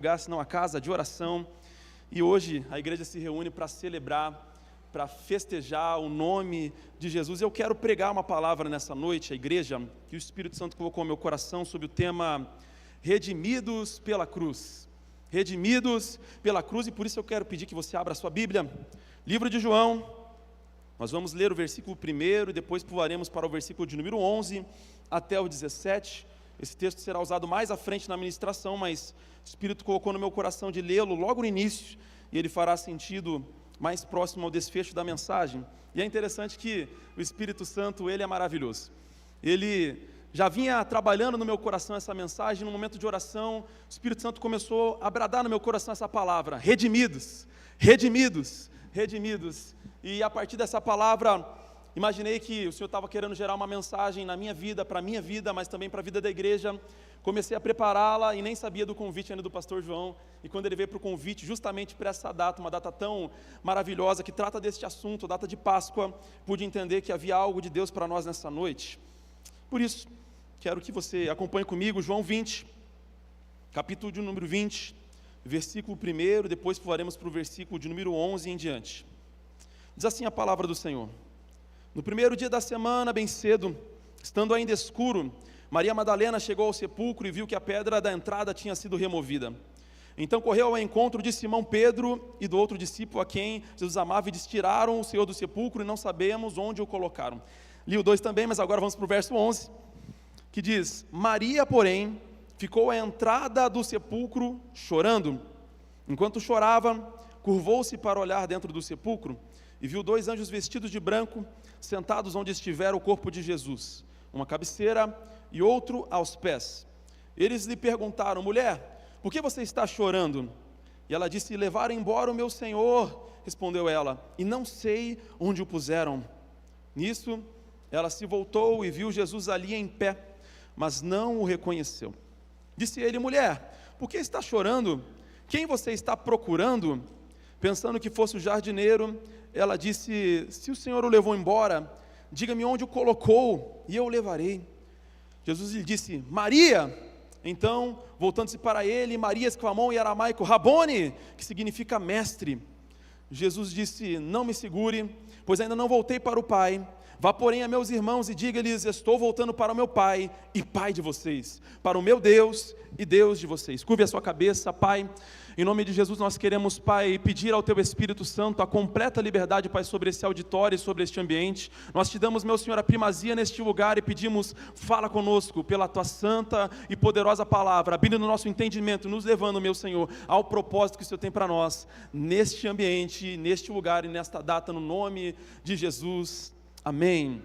lugar, senão a casa de oração, e hoje a igreja se reúne para celebrar, para festejar o nome de Jesus. Eu quero pregar uma palavra nessa noite, a igreja, que o Espírito Santo colocou no meu coração sobre o tema Redimidos pela Cruz. Redimidos pela Cruz, e por isso eu quero pedir que você abra a sua Bíblia, livro de João. Nós vamos ler o versículo 1 e depois pularemos para o versículo de número 11 até o 17. Esse texto será usado mais à frente na ministração, mas o Espírito colocou no meu coração de lê-lo logo no início, e ele fará sentido mais próximo ao desfecho da mensagem. E é interessante que o Espírito Santo, ele é maravilhoso. Ele já vinha trabalhando no meu coração essa mensagem, no momento de oração, o Espírito Santo começou a bradar no meu coração essa palavra: redimidos, redimidos, redimidos. E a partir dessa palavra, imaginei que o Senhor estava querendo gerar uma mensagem na minha vida, para a minha vida, mas também para a vida da igreja. Comecei a prepará-la e nem sabia do convite ainda do pastor João, e quando ele veio para o convite, justamente para essa data, uma data tão maravilhosa, que trata deste assunto, data de Páscoa, pude entender que havia algo de Deus para nós nessa noite. Por isso, quero que você acompanhe comigo João 20, capítulo de número 20, versículo 1, depois pularemos para o versículo de número 11 em diante. Diz assim a palavra do Senhor: no primeiro dia da semana, bem cedo, estando ainda escuro, Maria Madalena chegou ao sepulcro e viu que a pedra da entrada tinha sido removida. Então correu ao encontro de Simão Pedro e do outro discípulo a quem Jesus amava, e disse: tiraram o Senhor do sepulcro e não sabemos onde o colocaram. Li o 2 também, mas agora vamos para o verso 11, que diz: Maria, porém, ficou à entrada do sepulcro chorando. Enquanto chorava, curvou-se para olhar dentro do sepulcro e viu 2 anjos vestidos de branco, sentados onde estivera o corpo de Jesus, uma cabeceira e outro aos pés. Eles lhe perguntaram: mulher, por que você está chorando? E ela disse: levaram embora o meu Senhor. Respondeu ela: e não sei onde o puseram. Nisso, ela se voltou e viu Jesus ali em pé, mas não o reconheceu. Disse ele: mulher, por que está chorando? Quem você está procurando? Pensando que fosse o jardineiro, ela disse: se o Senhor o levou embora, diga-me onde o colocou, e eu o levarei. Jesus lhe disse: Maria. Então, voltando-se para ele, Maria exclamou em aramaico: Rabone, que significa mestre. Jesus disse: não me segure, pois ainda não voltei para o Pai. Vá, porém, a meus irmãos e diga-lhes: estou voltando para o meu Pai e Pai de vocês, para o meu Deus e Deus de vocês. Curve a sua cabeça. Pai, em nome de Jesus nós queremos, Pai, pedir ao Teu Espírito Santo a completa liberdade, Pai, sobre esse auditório e sobre este ambiente. Nós te damos, meu Senhor, a primazia neste lugar e pedimos: fala conosco pela Tua santa e poderosa palavra, abrindo no nosso entendimento, nos levando, meu Senhor, ao propósito que o Senhor tem para nós, neste ambiente, neste lugar e nesta data, no nome de Jesus. Amém.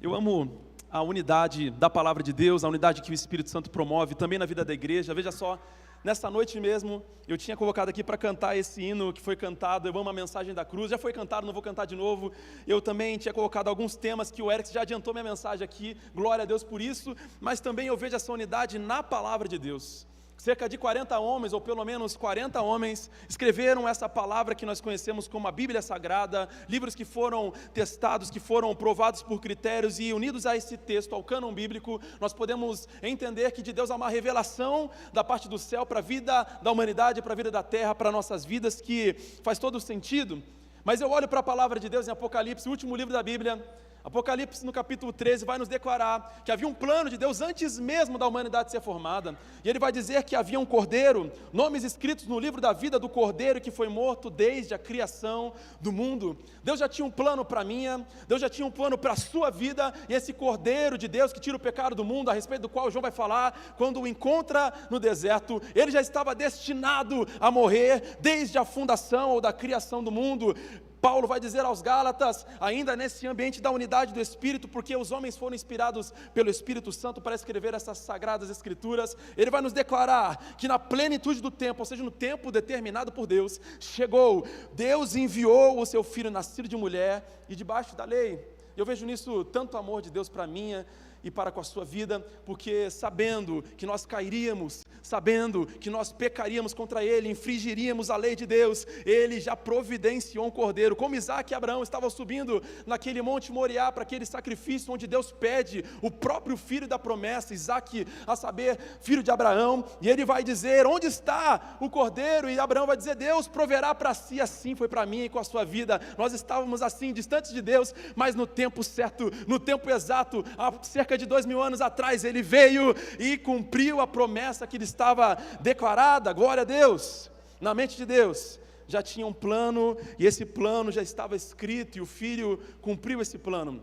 Eu amo a unidade da palavra de Deus, a unidade que o Espírito Santo promove também na vida da igreja. Veja só, nessa noite mesmo, eu tinha colocado aqui para cantar esse hino que foi cantado, Eu Amo a Mensagem da Cruz. Já foi cantado, não vou cantar de novo. Eu também tinha colocado alguns temas que o Eric já adiantou minha mensagem aqui, glória a Deus por isso, mas também eu vejo essa unidade na palavra de Deus. Cerca de 40 homens, ou pelo menos 40 homens, escreveram essa palavra que nós conhecemos como a Bíblia Sagrada, livros que foram testados, que foram provados por critérios, e unidos a esse texto, ao cânon bíblico, nós podemos entender que de Deus há uma revelação da parte do céu para a vida da humanidade, para a vida da terra, para nossas vidas, que faz todo sentido. Mas eu olho para a palavra de Deus em Apocalipse, o último livro da Bíblia. Apocalipse, no capítulo 13, vai nos declarar que havia um plano de Deus antes mesmo da humanidade ser formada, e ele vai dizer que havia um cordeiro, nomes escritos no livro da vida do cordeiro que foi morto desde a criação do mundo. Deus já tinha um plano para a minha, Deus já tinha um plano para a sua vida, e esse cordeiro de Deus que tira o pecado do mundo, a respeito do qual João vai falar, quando o encontra no deserto, ele já estava destinado a morrer desde a fundação ou da criação do mundo. Paulo vai dizer aos Gálatas, ainda nesse ambiente da unidade do Espírito, porque os homens foram inspirados pelo Espírito Santo para escrever essas sagradas Escrituras, ele vai nos declarar que na plenitude do tempo, ou seja, no tempo determinado por Deus, chegou, Deus enviou o seu Filho nascido de mulher e debaixo da lei. Eu vejo nisso tanto amor de Deus para a minha e para com a sua vida, porque sabendo que nós cairíamos, sabendo que nós pecaríamos contra Ele, infringiríamos a lei de Deus, Ele já providenciou um cordeiro, como Isaac e Abraão estavam subindo naquele monte Moriá, para aquele sacrifício onde Deus pede o próprio filho da promessa, Isaac, a saber, filho de Abraão, e ele vai dizer, onde está o cordeiro? E Abraão vai dizer, Deus proverá para si. Assim foi para mim e com a sua vida, nós estávamos assim, distantes de Deus, mas no tempo certo, no tempo exato, há cerca de 2000 anos atrás, Ele veio e cumpriu a promessa que lhe estava declarada. Glória a Deus. Na mente de Deus já tinha um plano, e esse plano já estava escrito, e o Filho cumpriu esse plano.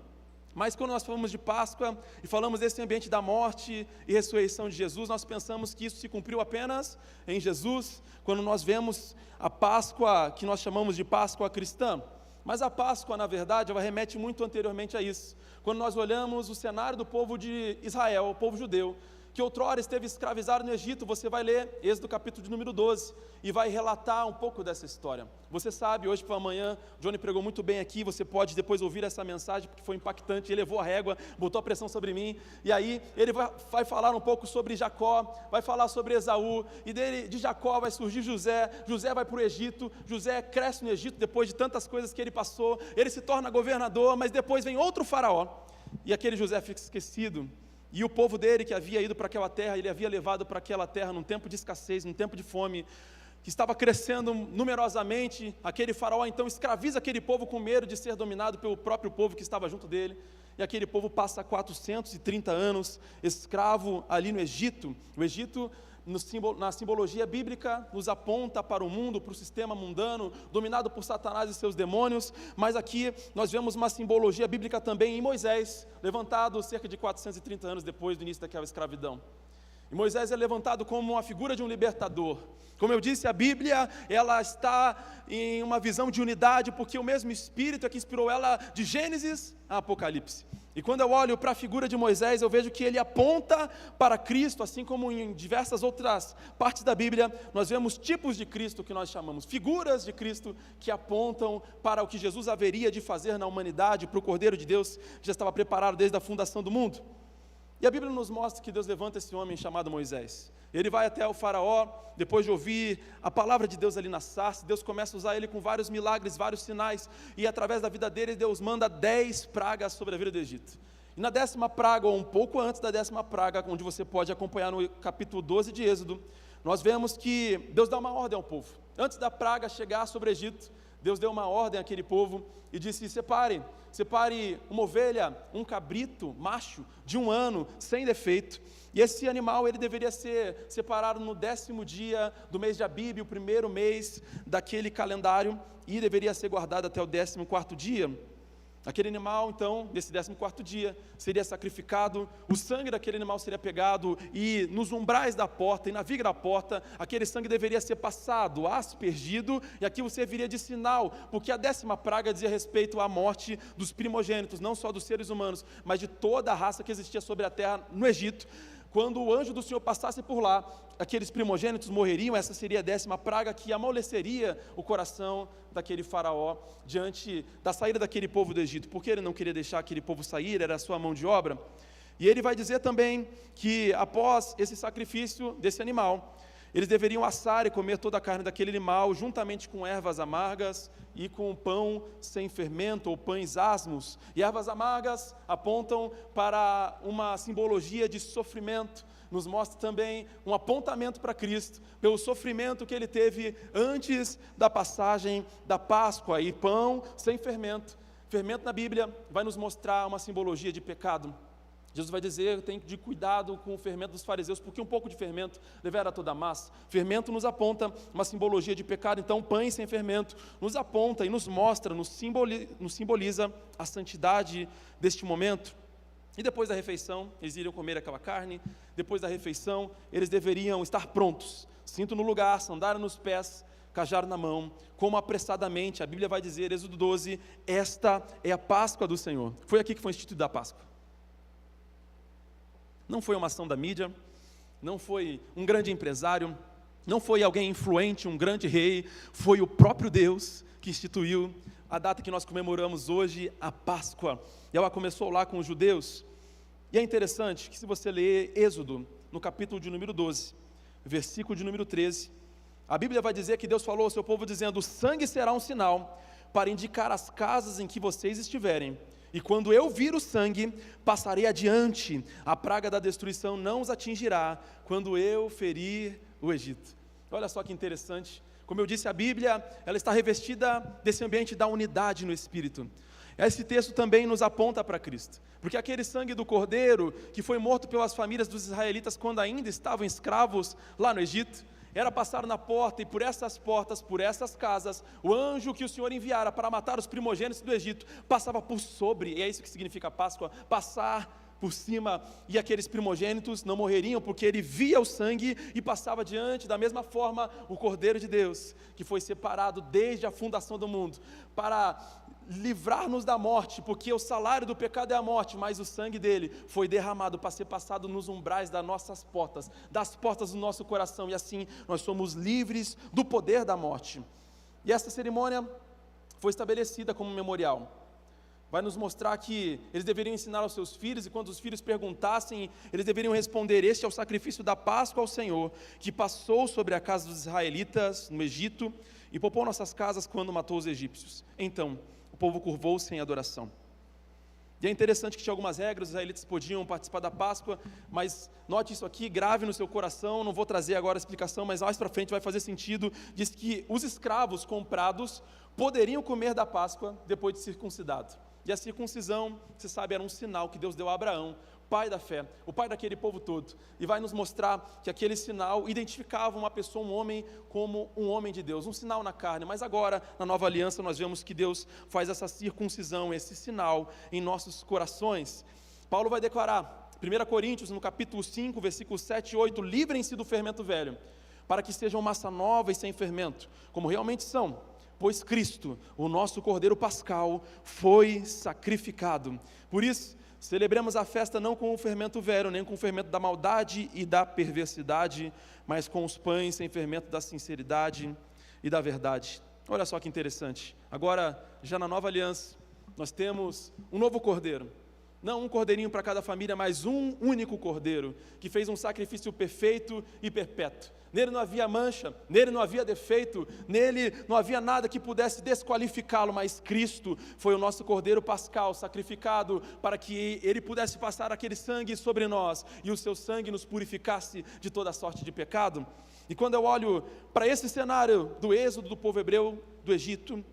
Mas quando nós falamos de Páscoa, e falamos desse ambiente da morte e ressurreição de Jesus, nós pensamos que isso se cumpriu apenas em Jesus, quando nós vemos a Páscoa, que nós chamamos de Páscoa cristã. Mas a Páscoa, na verdade, ela remete muito anteriormente a isso. Quando nós olhamos o cenário do povo de Israel, o povo judeu, que outrora esteve escravizado no Egito, você vai ler Êxodo capítulo de número 12, e vai relatar um pouco dessa história. Você sabe, hoje pela manhã, Johnny pregou muito bem aqui, você pode depois ouvir essa mensagem, porque foi impactante, ele levou a régua, botou a pressão sobre mim, e aí ele vai falar um pouco sobre Jacó, vai falar sobre Esaú, e de Jacó vai surgir José, José vai para o Egito, José cresce no Egito, depois de tantas coisas que ele passou, ele se torna governador, mas depois vem outro faraó, e aquele José fica esquecido. E o povo dele que havia ido para aquela terra, ele havia levado para aquela terra num tempo de escassez, num tempo de fome, que estava crescendo numerosamente. Aquele faraó então escraviza aquele povo com medo de ser dominado pelo próprio povo que estava junto dele. E aquele povo passa 430 anos escravo ali no Egito. O Egito, na simbologia bíblica, nos aponta para o mundo, para o sistema mundano, dominado por Satanás e seus demônios, mas aqui nós vemos uma simbologia bíblica também em Moisés, levantado cerca de 430 anos depois do início daquela escravidão. E Moisés é levantado como uma figura de um libertador. Como eu disse, a Bíblia, ela está em uma visão de unidade, porque o mesmo Espírito é que inspirou ela de Gênesis a Apocalipse. E quando eu olho para a figura de Moisés, eu vejo que ele aponta para Cristo, assim como em diversas outras partes da Bíblia, nós vemos tipos de Cristo que nós chamamos, figuras de Cristo que apontam para o que Jesus haveria de fazer na humanidade, para o Cordeiro de Deus, que já estava preparado desde a fundação do mundo. E a Bíblia nos mostra que Deus levanta esse homem chamado Moisés. Ele vai até o faraó, depois de ouvir a palavra de Deus ali na sarça, Deus começa a usar ele com vários milagres, vários sinais, e através da vida dele, Deus manda 10 pragas sobre a vida do Egito. E na 10ª praga, ou um pouco antes da 10ª praga, onde você pode acompanhar no capítulo 12 de Êxodo, nós vemos que Deus dá uma ordem ao povo. Antes da praga chegar sobre o Egito, Deus deu uma ordem àquele povo e disse, separe uma ovelha, um cabrito, macho, de 1 ano, sem defeito, e esse animal ele deveria ser separado no 10º dia do mês de Abib, o primeiro mês daquele calendário, e deveria ser guardado até o 14º dia. Aquele animal, então, nesse 14º dia, seria sacrificado, o sangue daquele animal seria pegado, e nos umbrais da porta, e na viga da porta, aquele sangue deveria ser passado, aspergido, e aquilo serviria de sinal, porque a 10ª praga dizia respeito à morte dos primogênitos, não só dos seres humanos, mas de toda a raça que existia sobre a terra no Egito. Quando o anjo do Senhor passasse por lá, aqueles primogênitos morreriam. Essa seria a 10ª praga que amoleceria o coração daquele faraó diante da saída daquele povo do Egito, porque ele não queria deixar aquele povo sair, era a sua mão de obra. E ele vai dizer também que após esse sacrifício desse animal, eles deveriam assar e comer toda a carne daquele animal, juntamente com ervas amargas e com pão sem fermento, ou pães asmos. E ervas amargas apontam para uma simbologia de sofrimento, nos mostra também um apontamento para Cristo, pelo sofrimento que ele teve antes da passagem da Páscoa. E pão sem fermento. Fermento na Bíblia vai nos mostrar uma simbologia de pecado. Jesus vai dizer, tem de cuidado com o fermento dos fariseus, porque um pouco de fermento levara toda a massa. Fermento nos aponta uma simbologia de pecado, então pães sem fermento nos aponta e nos mostra, nos simboliza a santidade deste momento. E depois da refeição, eles iriam comer aquela carne. Depois da refeição, eles deveriam estar prontos, cinto no lugar, sandália nos pés, cajado na mão, como apressadamente, a Bíblia vai dizer, Êxodo 12, esta é a Páscoa do Senhor. Foi aqui que foi instituída a Páscoa. Não foi uma ação da mídia, não foi um grande empresário, não foi alguém influente, um grande rei, foi o próprio Deus que instituiu a data que nós comemoramos hoje, a Páscoa. E ela começou lá com os judeus, E é interessante que se você ler Êxodo, no capítulo de número 12, versículo de número 13, a Bíblia vai dizer que Deus falou ao seu povo dizendo: o sangue será um sinal para indicar as casas em que vocês estiverem, e quando eu vir o sangue, passarei adiante, a praga da destruição não os atingirá, quando eu ferir o Egito. Olha só que interessante, como eu disse, a Bíblia, ela está revestida desse ambiente da unidade no Espírito. Esse texto também nos aponta para Cristo, porque aquele sangue do Cordeiro, que foi morto pelas famílias dos israelitas quando ainda estavam escravos lá no Egito, era passar na porta, e por essas portas, por essas casas, o anjo que o Senhor enviara para matar os primogênitos do Egito, passava por sobre, e é isso que significa Páscoa, passar por cima, e aqueles primogênitos não morreriam, porque ele via o sangue e passava diante. Da mesma forma, o Cordeiro de Deus, que foi separado desde a fundação do mundo, para livrar-nos da morte, porque o salário do pecado é a morte, mas o sangue dele foi derramado para ser passado nos umbrais das nossas portas, das portas do nosso coração, e assim nós somos livres do poder da morte. E esta cerimônia foi estabelecida como memorial. Vai nos mostrar que eles deveriam ensinar aos seus filhos, e quando os filhos perguntassem, eles deveriam responder: este é o sacrifício da Páscoa ao Senhor, que passou sobre a casa dos israelitas no Egito, e poupou nossas casas quando matou os egípcios. Então o povo curvou-se em adoração. E é interessante que tinha algumas regras, os israelitas podiam participar da Páscoa, mas note isso aqui, grave no seu coração, não vou trazer agora a explicação, mas mais para frente vai fazer sentido. Diz que os escravos comprados poderiam comer da Páscoa depois de circuncidado. E a circuncisão, você sabe, era um sinal que Deus deu a Abraão, pai da fé, o pai daquele povo todo, e vai nos mostrar que aquele sinal identificava uma pessoa, um homem, como um homem de Deus, um sinal na carne. Mas agora, na nova aliança, nós vemos que Deus faz essa circuncisão, esse sinal em nossos corações. Paulo vai declarar, 1 Coríntios, no capítulo 5, versículos 7 e 8, livrem-se do fermento velho, para que sejam massa nova e sem fermento, como realmente são, pois Cristo, o nosso Cordeiro Pascal, foi sacrificado. Por isso, celebremos a festa não com o fermento velho, nem com o fermento da maldade e da perversidade, mas com os pães sem fermento da sinceridade e da verdade. Olha só que interessante, agora, já na nova aliança, nós temos um novo Cordeiro. Não um cordeirinho para cada família, mas um único Cordeiro, que fez um sacrifício perfeito e perpétuo. Nele não havia mancha, nele não havia defeito, nele não havia nada que pudesse desqualificá-lo, mas Cristo foi o nosso Cordeiro Pascal, sacrificado para que ele pudesse passar aquele sangue sobre nós, e o seu sangue nos purificasse de toda sorte de pecado. E quando eu olho para esse cenário do êxodo do povo hebreu do Egito,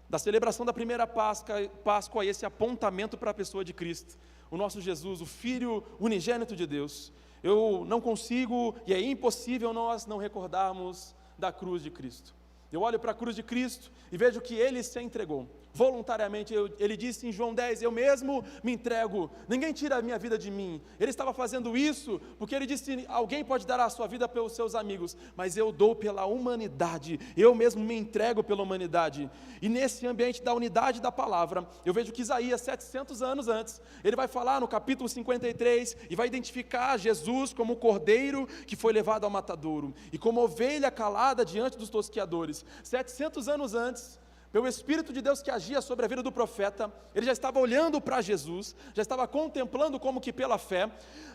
da celebração da primeira Páscoa, esse apontamento para a pessoa de Cristo, o nosso Jesus, o Filho unigênito de Deus, eu não consigo, e é impossível nós não recordarmos da cruz de Cristo. Eu olho para a cruz de Cristo e vejo que Ele se entregou voluntariamente. Ele disse em João 10, eu mesmo me entrego, ninguém tira a minha vida de mim. Ele estava fazendo isso porque Ele disse, alguém pode dar a sua vida pelos seus amigos, mas eu dou pela humanidade, eu mesmo me entrego pela humanidade. E nesse ambiente da unidade da palavra, eu vejo que Isaías, 700 anos antes, ele vai falar no capítulo 53, e vai identificar Jesus como o cordeiro que foi levado ao matadouro, e como ovelha calada diante dos tosqueadores. 700 anos antes, pelo Espírito de Deus que agia sobre a vida do profeta, ele já estava olhando para Jesus, já estava contemplando como que pela fé,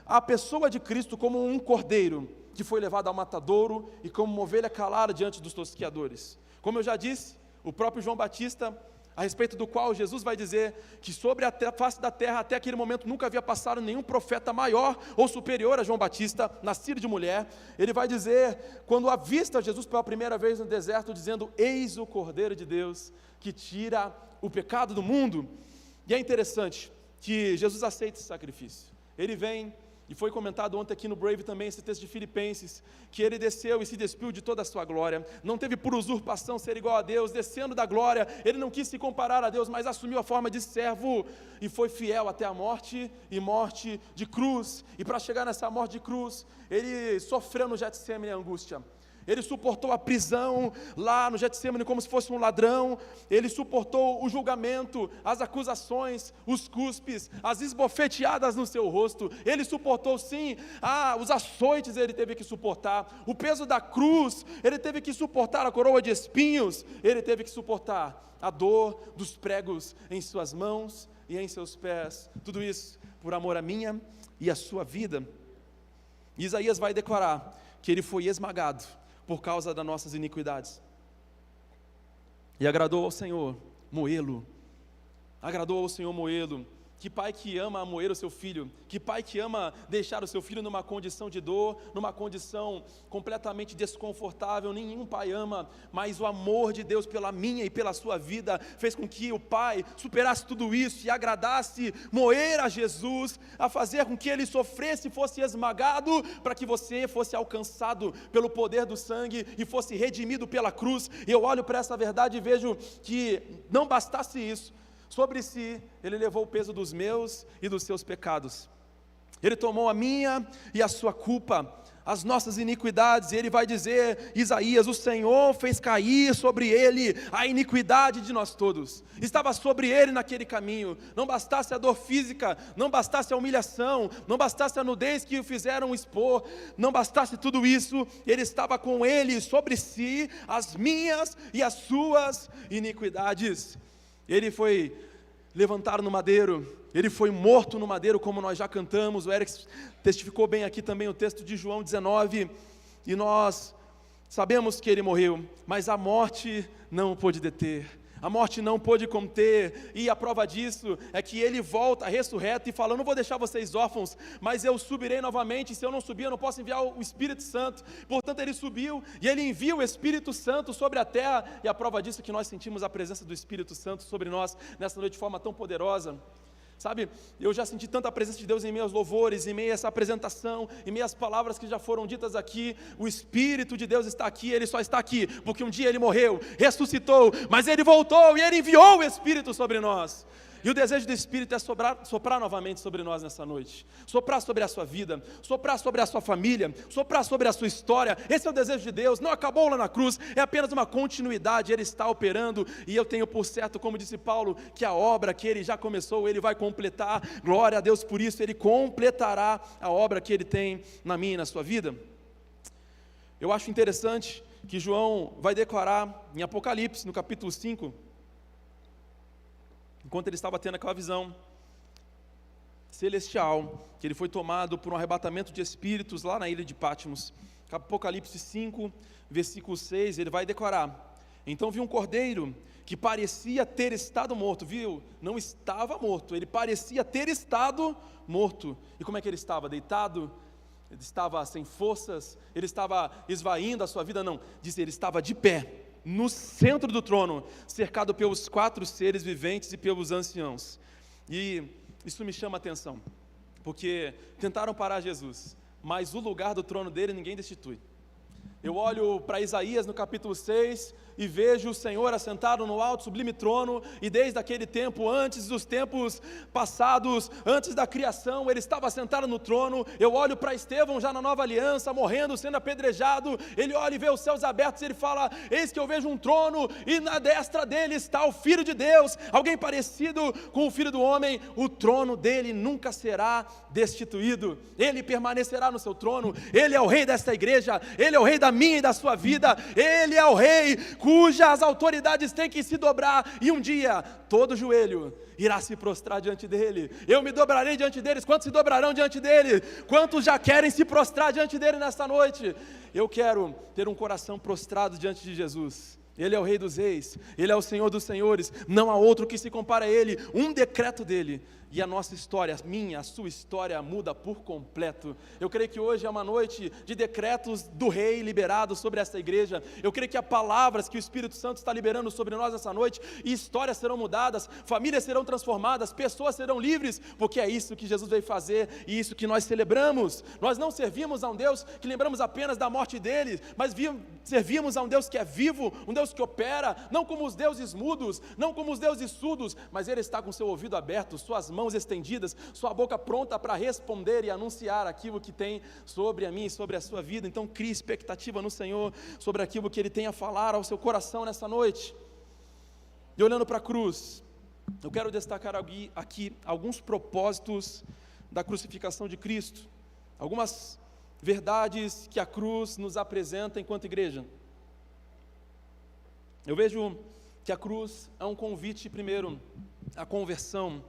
a pessoa de Cristo como um cordeiro, que foi levado ao matadouro, e como uma ovelha calada diante dos tosqueadores. Como eu já disse, o próprio João Batista, a respeito do qual Jesus vai dizer que sobre a face da terra até aquele momento nunca havia passado nenhum profeta maior ou superior a João Batista, nascido de mulher. Ele vai dizer, quando avista Jesus pela primeira vez no deserto, dizendo, eis o Cordeiro de Deus que tira o pecado do mundo. E é interessante que Jesus aceita esse sacrifício. Ele vem, e foi comentado ontem aqui no Brave também, esse texto de Filipenses, que ele desceu e se despiu de toda a sua glória, não teve por usurpação ser igual a Deus, descendo da glória, ele não quis se comparar a Deus, mas assumiu a forma de servo, e foi fiel até a morte, e morte de cruz. E para chegar nessa morte de cruz, ele sofreu no Getsemane a angústia. Ele suportou a prisão lá no Getsemane como se fosse um ladrão. Ele suportou o julgamento, as acusações, os cuspes, as esbofeteadas no seu rosto. Ele suportou sim, os açoites ele teve que suportar, o peso da cruz, ele teve que suportar a coroa de espinhos, ele teve que suportar a dor dos pregos em suas mãos e em seus pés. Tudo isso por amor a minha e a sua vida. Isaías vai declarar que ele foi esmagado por causa das nossas iniquidades, e agradou ao Senhor moê-lo. Agradou ao Senhor moê-lo. Que pai que ama moer o seu filho? Que pai que ama deixar o seu filho numa condição de dor, numa condição completamente desconfortável? Nenhum pai ama, mas o amor de Deus pela minha e pela sua vida fez com que o pai superasse tudo isso e agradasse moer a Jesus, a fazer com que ele sofresse e fosse esmagado, para que você fosse alcançado pelo poder do sangue e fosse redimido pela cruz. E eu olho para essa verdade e vejo que não bastasse isso, sobre si, ele levou o peso dos meus e dos seus pecados. Ele tomou a minha e a sua culpa, as nossas iniquidades. E ele vai dizer, Isaías, o Senhor fez cair sobre ele a iniquidade de nós todos. Estava sobre ele naquele caminho. Não bastasse a dor física, não bastasse a humilhação, não bastasse a nudez que o fizeram expor, não bastasse tudo isso, ele estava com ele sobre si as minhas e as suas iniquidades. Ele foi levantado no madeiro, ele foi morto no madeiro, como nós já cantamos. O Eric testificou bem aqui também o texto de João 19, e nós sabemos que ele morreu, mas a morte não o pôde deter. A morte não pôde conter, e a prova disso é que ele volta ressurreto e fala, eu não vou deixar vocês órfãos, mas eu subirei novamente. Se eu não subir, eu não posso enviar o Espírito Santo. Portanto, ele subiu, e ele envia o Espírito Santo sobre a terra, e a prova disso é que nós sentimos a presença do Espírito Santo sobre nós, nessa noite de forma tão poderosa. Sabe, eu já senti tanta presença de Deus em meus louvores, em meio a essa apresentação, em meio às palavras que já foram ditas aqui. O Espírito de Deus está aqui, Ele só está aqui, porque um dia Ele morreu, ressuscitou, mas Ele voltou, e Ele enviou o Espírito sobre nós. E o desejo do Espírito é soprar novamente sobre nós nessa noite, soprar sobre a sua vida, soprar sobre a sua família, soprar sobre a sua história. Esse é o desejo de Deus, não acabou lá na cruz, é apenas uma continuidade. Ele está operando, e eu tenho por certo, como disse Paulo, que a obra que Ele já começou, Ele vai completar. Glória a Deus por isso, Ele completará a obra que Ele tem na minha e na sua vida. Eu acho interessante que João vai declarar em Apocalipse, no capítulo 5, enquanto ele estava tendo aquela visão celestial, que ele foi tomado por um arrebatamento de espíritos lá na ilha de Patmos. Apocalipse 5, versículo 6, ele vai declarar, então vi um cordeiro que parecia ter estado morto, viu? Não estava morto, ele parecia ter estado morto. E como é que ele estava? Deitado? Ele estava sem forças? Ele estava esvaindo a sua vida? Não, diz ele estava de pé, no centro do trono, cercado pelos 4 seres viventes e pelos anciãos. E isso me chama a atenção, porque tentaram parar Jesus, mas o lugar do trono dele ninguém destitui. Eu olho para Isaías no capítulo 6 e vejo o Senhor assentado no alto sublime trono, e desde aquele tempo, antes dos tempos passados, antes da criação, ele estava sentado no trono. Eu olho para Estevão já na nova aliança, morrendo, sendo apedrejado. Ele olha e vê os céus abertos, e ele fala, eis que eu vejo um trono, e na destra dele está o Filho de Deus, alguém parecido com o Filho do Homem. O trono dele nunca será destituído, ele permanecerá no seu trono. Ele é o rei desta igreja, ele é o rei da minha e da sua vida, ele é o rei cujas autoridades têm que se dobrar, e um dia todo joelho irá se prostrar diante dele. Eu me dobrarei diante deles. Quantos se dobrarão diante dele? Quantos já querem se prostrar diante dele nesta noite? Eu quero ter um coração prostrado diante de Jesus. Ele é o Rei dos Reis, Ele é o Senhor dos Senhores, não há outro que se compare a Ele. Um decreto dele, e a nossa história, a minha, a sua história muda por completo. Eu creio que hoje é uma noite de decretos do Rei liberados sobre essa igreja. Eu creio que há palavras que o Espírito Santo está liberando sobre nós nessa noite, e histórias serão mudadas, famílias serão transformadas, pessoas serão livres, porque é isso que Jesus veio fazer, e isso que nós celebramos. Nós não servimos a um Deus que lembramos apenas da morte dele, mas servimos a um Deus que é vivo, um Deus que opera, não como os deuses mudos, não como os deuses surdos, mas Ele está com seu ouvido aberto, suas mãos estendidas, sua boca pronta para responder e anunciar aquilo que tem sobre a mim e sobre a sua vida. Então crie expectativa no Senhor sobre aquilo que Ele tem a falar ao seu coração nessa noite. E olhando para a cruz, eu quero destacar aqui alguns propósitos da crucificação de Cristo, algumas verdades que a cruz nos apresenta enquanto igreja. Eu vejo que a cruz é um convite, primeiro, à conversão,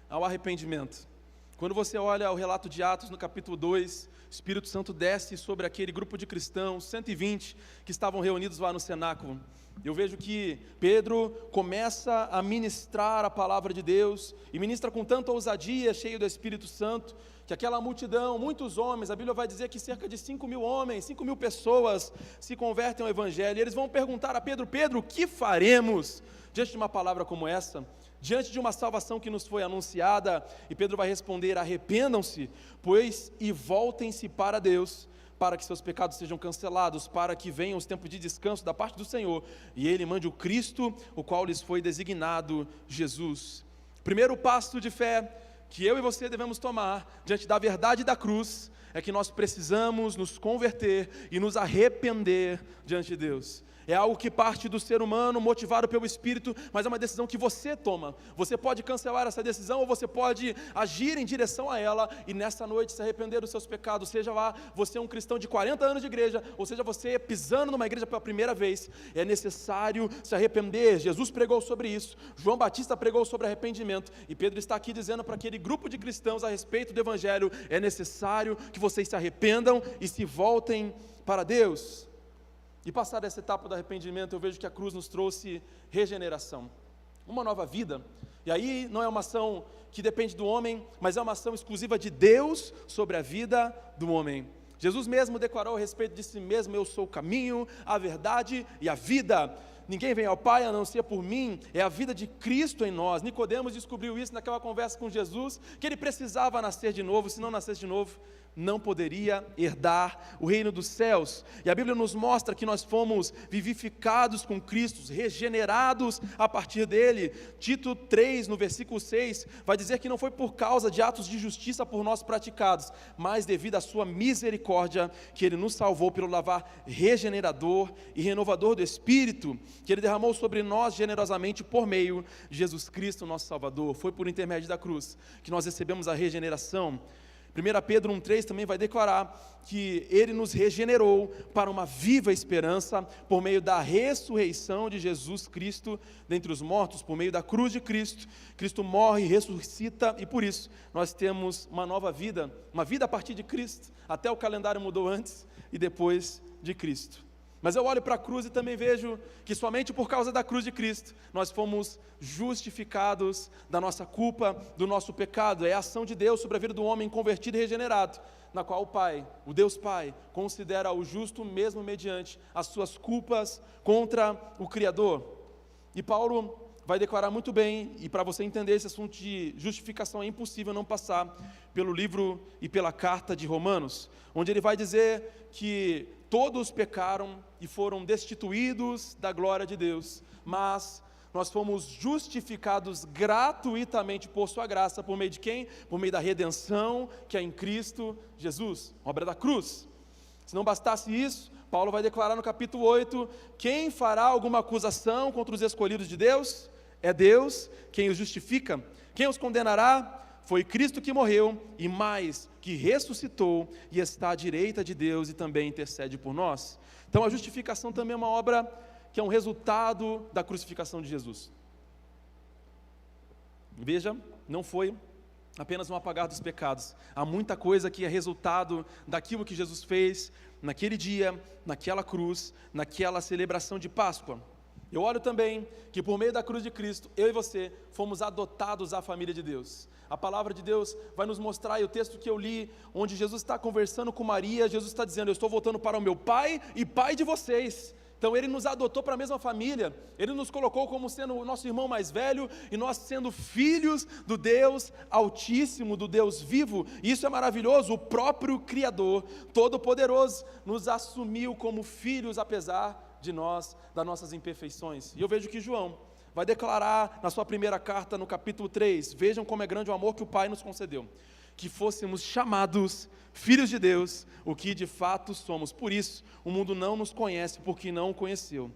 ao arrependimento. Quando você olha o relato de Atos no capítulo 2, o Espírito Santo desce sobre aquele grupo de cristãos, 120, que estavam reunidos lá no cenáculo. Eu vejo que Pedro começa a ministrar a palavra de Deus, e ministra com tanta ousadia, cheio do Espírito Santo, que aquela multidão, muitos homens, a Bíblia vai dizer que cerca de 5.000 homens, 5.000 pessoas se convertem ao Evangelho, e eles vão perguntar a Pedro: Pedro, o que faremos diante de uma palavra como essa? Diante de uma salvação que nos foi anunciada? E Pedro vai responder: arrependam-se, pois, e voltem-se para Deus, para que seus pecados sejam cancelados, para que venham os tempos de descanso da parte do Senhor, e Ele mande o Cristo, o qual lhes foi designado, Jesus. Primeiro passo de fé que eu e você devemos tomar diante da verdade da cruz é que nós precisamos nos converter e nos arrepender diante de Deus. É algo que parte do ser humano, motivado pelo Espírito, mas é uma decisão que você toma. Você pode cancelar essa decisão, ou você pode agir em direção a ela, e nessa noite se arrepender dos seus pecados. Seja lá você um cristão de 40 anos de igreja, ou seja você pisando numa igreja pela primeira vez, é necessário se arrepender. Jesus pregou sobre isso, João Batista pregou sobre arrependimento, e Pedro está aqui dizendo para aquele grupo de cristãos a respeito do Evangelho: é necessário que vocês se arrependam e se voltem para Deus. E passada essa etapa do arrependimento, eu vejo que a cruz nos trouxe regeneração, uma nova vida. E aí não é uma ação que depende do homem, mas é uma ação exclusiva de Deus sobre a vida do homem. Jesus mesmo declarou a respeito de si mesmo: eu sou o caminho, a verdade e a vida. Ninguém vem ao Pai a não ser por mim. É a vida de Cristo em nós. Nicodemos descobriu isso naquela conversa com Jesus, que ele precisava nascer de novo. Se não nascesse de novo, não poderia herdar o reino dos céus. E a Bíblia nos mostra que nós fomos vivificados com Cristo, regenerados a partir dele. Tito 3, no versículo 6, vai dizer que não foi por causa de atos de justiça por nós praticados, mas devido à sua misericórdia, que ele nos salvou pelo lavar regenerador e renovador do Espírito, que ele derramou sobre nós generosamente por meio de Jesus Cristo, nosso Salvador. Foi por intermédio da cruz que nós recebemos a regeneração. 1 Pedro 1,3 também vai declarar que Ele nos regenerou para uma viva esperança por meio da ressurreição de Jesus Cristo dentre os mortos, por meio da cruz de Cristo. Cristo morre e ressuscita, e por isso nós temos uma nova vida, uma vida a partir de Cristo. Até o calendário mudou antes e depois de Cristo. Mas eu olho para a cruz e também vejo que somente por causa da cruz de Cristo nós fomos justificados da nossa culpa, do nosso pecado. É a ação de Deus sobre a vida do homem convertido e regenerado, na qual o Pai, o Deus Pai, considera o justo mesmo mediante as suas culpas contra o Criador. E Paulo vai declarar muito bem, e para você entender esse assunto de justificação é impossível não passar pelo livro e pela carta de Romanos, onde ele vai dizer que todos pecaram e foram destituídos da glória de Deus, mas nós fomos justificados gratuitamente por sua graça, por meio de quem? Por meio da redenção que é em Cristo Jesus, obra da cruz. Se não bastasse isso, Paulo vai declarar no capítulo 8, quem fará alguma acusação contra os escolhidos de Deus? É Deus quem os justifica. Quem os condenará? Foi Cristo que morreu e mais, que ressuscitou e está à direita de Deus e também intercede por nós. Então a justificação também é uma obra que é um resultado da crucificação de Jesus. Veja, não foi apenas um apagar dos pecados. Há muita coisa que é resultado daquilo que Jesus fez naquele dia, naquela cruz, naquela celebração de Páscoa. Eu olho também que por meio da cruz de Cristo, eu e você fomos adotados à família de Deus. A palavra de Deus vai nos mostrar, e o texto que eu li, onde Jesus está conversando com Maria, Jesus está dizendo, eu estou voltando para o meu Pai e Pai de vocês. Então Ele nos adotou para a mesma família, Ele nos colocou como sendo o nosso irmão mais velho, e nós sendo filhos do Deus Altíssimo, do Deus vivo. E isso é maravilhoso. O próprio Criador, Todo-Poderoso, nos assumiu como filhos, apesar de nós, das nossas imperfeições. E eu vejo que João vai declarar na sua primeira carta, no capítulo 3, vejam como é grande o amor que o Pai nos concedeu, que fôssemos chamados filhos de Deus, o que de fato somos. Por isso, o mundo não nos conhece, porque não o conheceu.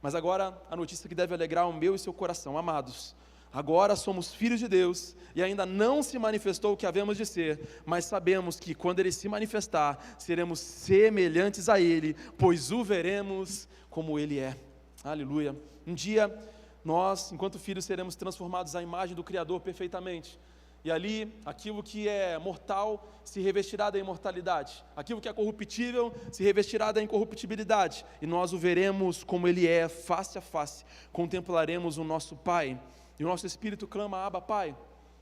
Mas agora, a notícia que deve alegrar o meu e seu coração, amados, agora somos filhos de Deus, e ainda não se manifestou o que havemos de ser, mas sabemos que quando Ele se manifestar, seremos semelhantes a Ele, pois o veremos como Ele é. Aleluia. Um dia, nós, enquanto filhos, seremos transformados à imagem do Criador perfeitamente. e ali aquilo que é mortal se revestirá da imortalidade, aquilo que é corruptível se revestirá da incorruptibilidade, e nós o veremos como Ele é, face a face, contemplaremos o nosso Pai, e o nosso espírito clama: Abba, Pai,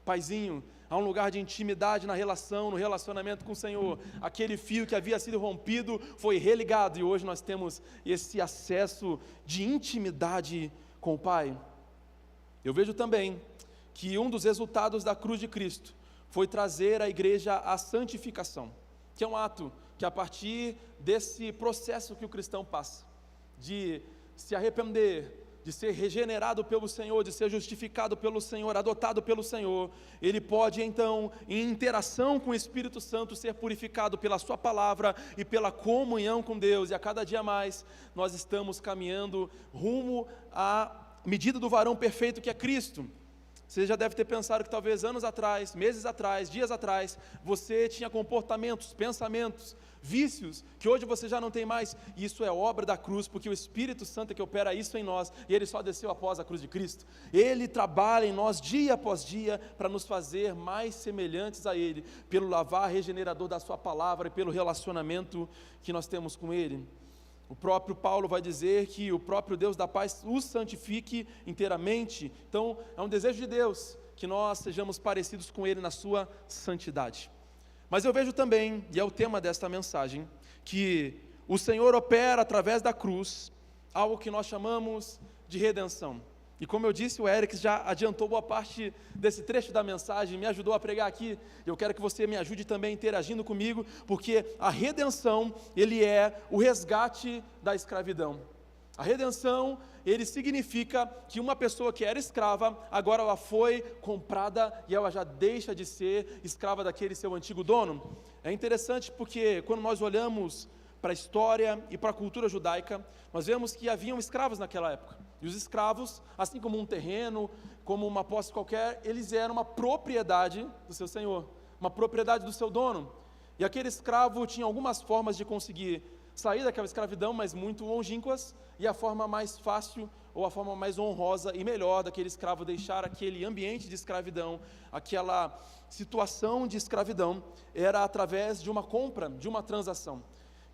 Paizinho. Há um lugar de intimidade na relação, no relacionamento com o Senhor. Aquele fio que havia sido rompido foi religado, e hoje nós temos esse acesso de intimidade com o Pai. Eu vejo também que um dos resultados da cruz de Cristo foi trazer à igreja a santificação, que é um ato que, a partir desse processo que o cristão passa, de se arrepender, de ser regenerado pelo Senhor, de ser justificado pelo Senhor, adotado pelo Senhor, ele pode então, em interação com o Espírito Santo, ser purificado pela sua palavra e pela comunhão com Deus, e a cada dia mais nós estamos caminhando rumo à medida do varão perfeito que é Cristo. Você já deve ter pensado que talvez anos atrás, meses atrás, dias atrás, você tinha comportamentos, pensamentos, vícios, que hoje você já não tem mais. Isso é obra da cruz, porque o Espírito Santo é que opera isso em nós, e Ele só desceu após a cruz de Cristo. Ele trabalha em nós dia após dia, para nos fazer mais semelhantes a Ele, pelo lavar regenerador da sua palavra e pelo relacionamento que nós temos com Ele. O próprio Paulo vai dizer que o próprio Deus da paz os santifique inteiramente. Então, é um desejo de Deus que nós sejamos parecidos com Ele na sua santidade. Mas eu vejo também, e é o tema desta mensagem, que o Senhor opera através da cruz algo que nós chamamos de redenção. E como eu disse, o Eric já adiantou boa parte desse trecho da mensagem, me ajudou a pregar aqui. Eu quero que você me ajude também interagindo comigo, porque a redenção, ele é o resgate da escravidão. A redenção, ele significa que uma pessoa que era escrava, agora ela foi comprada e ela já deixa de ser escrava daquele seu antigo dono. É interessante porque quando nós olhamos para a história e para a cultura judaica, nós vemos que haviam escravos naquela época. E os escravos, assim como um terreno, como uma posse qualquer, eles eram uma propriedade do seu senhor, uma propriedade do seu dono. E aquele escravo tinha algumas formas de conseguir sair daquela escravidão, mas muito longínquas, e a forma mais fácil, ou a forma mais honrosa e melhor daquele escravo deixar aquele ambiente de escravidão, aquela situação de escravidão, era através de uma compra, de uma transação.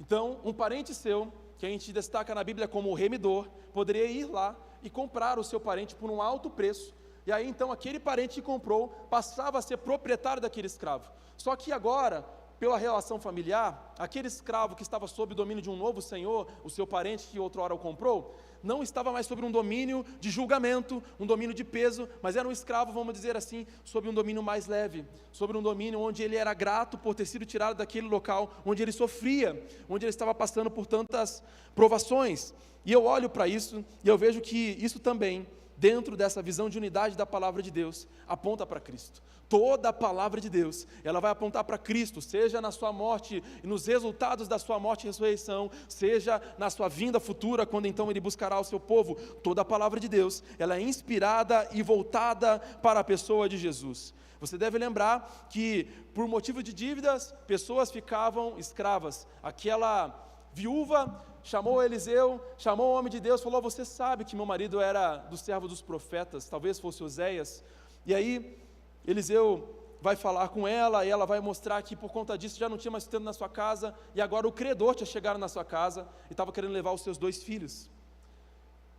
Então, um parente seu, que a gente destaca na Bíblia como remidor, poderia ir lá e comprar o seu parente por um alto preço, e aí então aquele parente que comprou passava a ser proprietário daquele escravo. Só que agora, pela relação familiar, aquele escravo que estava sob o domínio de um novo senhor, o seu parente que outrora o comprou, não estava mais sob um domínio de julgamento, um domínio de peso, mas era um escravo, vamos dizer assim, sob um domínio mais leve, sobre um domínio onde ele era grato por ter sido tirado daquele local, onde ele sofria, onde ele estava passando por tantas provações. E eu olho para isso, e eu vejo que isso também, dentro dessa visão de unidade da palavra de Deus, aponta para Cristo. Toda a palavra de Deus, ela vai apontar para Cristo, seja na sua morte e nos resultados da sua morte e ressurreição, seja na sua vinda futura, quando então Ele buscará o seu povo. Toda a palavra de Deus, ela é inspirada e voltada para a pessoa de Jesus. Você deve lembrar que, por motivo de dívidas, pessoas ficavam escravas. Aquela viúva chamou Eliseu, chamou o homem de Deus, falou: você sabe que meu marido era do servo dos profetas, talvez fosse Oséias. E aí Eliseu vai falar com ela, e ela vai mostrar que por conta disso já não tinha mais sustento na sua casa, e agora o credor tinha chegado na sua casa, e estava querendo levar os seus 2 filhos,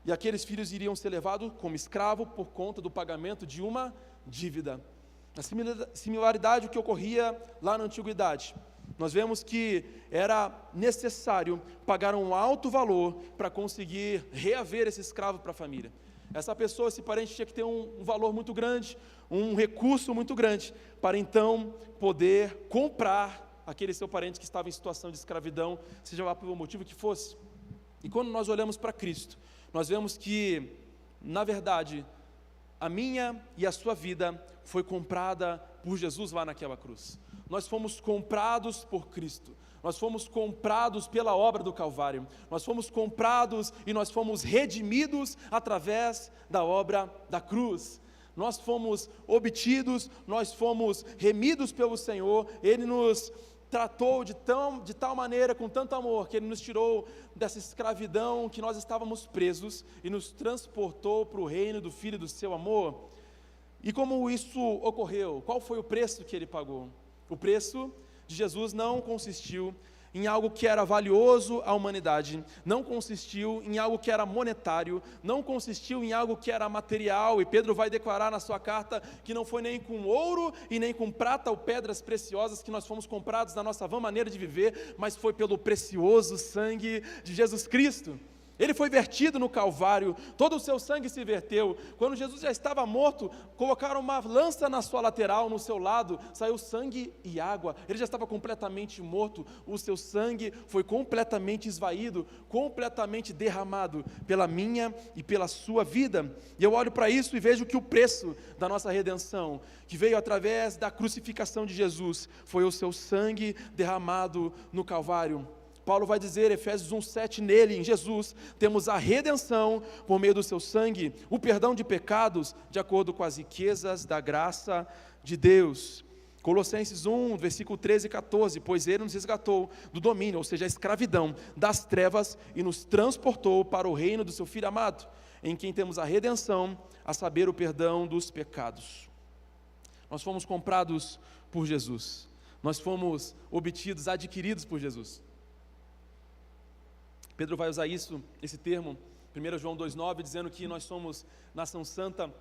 e aqueles filhos iriam ser levados como escravo, por conta do pagamento de uma dívida. A similaridade que ocorria lá na antiguidade, nós vemos que era necessário pagar um alto valor, para conseguir reaver esse escravo para a família. Essa pessoa, esse parente, tinha que ter um valor muito grande, um recurso muito grande, para então poder comprar aquele seu parente que estava em situação de escravidão, seja lá pelo motivo que fosse. E quando nós olhamos para Cristo, nós vemos que, na verdade, a minha e a sua vida foi comprada por Jesus lá naquela cruz. Nós fomos comprados por Cristo. Nós fomos comprados pela obra do Calvário, nós fomos comprados e nós fomos redimidos através da obra da cruz. Nós fomos obtidos, nós fomos remidos pelo Senhor. Ele nos tratou de tal maneira, com tanto amor, que Ele nos tirou dessa escravidão que nós estávamos presos e nos transportou para o reino do Filho do seu amor. E como isso ocorreu? Qual foi o preço que ele pagou? O preço de Jesus não consistiu em algo que era valioso à humanidade, não consistiu em algo que era monetário, não consistiu em algo que era material, e Pedro vai declarar na sua carta que não foi nem com ouro e nem com prata ou pedras preciosas que nós fomos comprados na nossa vã maneira de viver, mas foi pelo precioso sangue de Jesus Cristo. Ele foi vertido no Calvário, todo o seu sangue se verteu. Quando Jesus já estava morto, colocaram uma lança na sua lateral, no seu lado, saiu sangue e água. Ele já estava completamente morto, o seu sangue foi completamente esvaído, completamente derramado pela minha e pela sua vida. E eu olho para isso e vejo que o preço da nossa redenção, que veio através da crucificação de Jesus, foi o seu sangue derramado no Calvário. Paulo vai dizer, Efésios 1:7, nele, em Jesus, temos a redenção por meio do seu sangue, o perdão de pecados, de acordo com as riquezas da graça de Deus. Colossenses 1, versículo 13 e 14, pois ele nos resgatou do domínio, ou seja, a escravidão, das trevas, e nos transportou para o reino do seu Filho amado, em quem temos a redenção, a saber, o perdão dos pecados. Nós fomos comprados por Jesus, nós fomos obtidos, adquiridos por Jesus. Pedro vai usar esse termo, 1 João 2,9, dizendo que nós somos nação santa,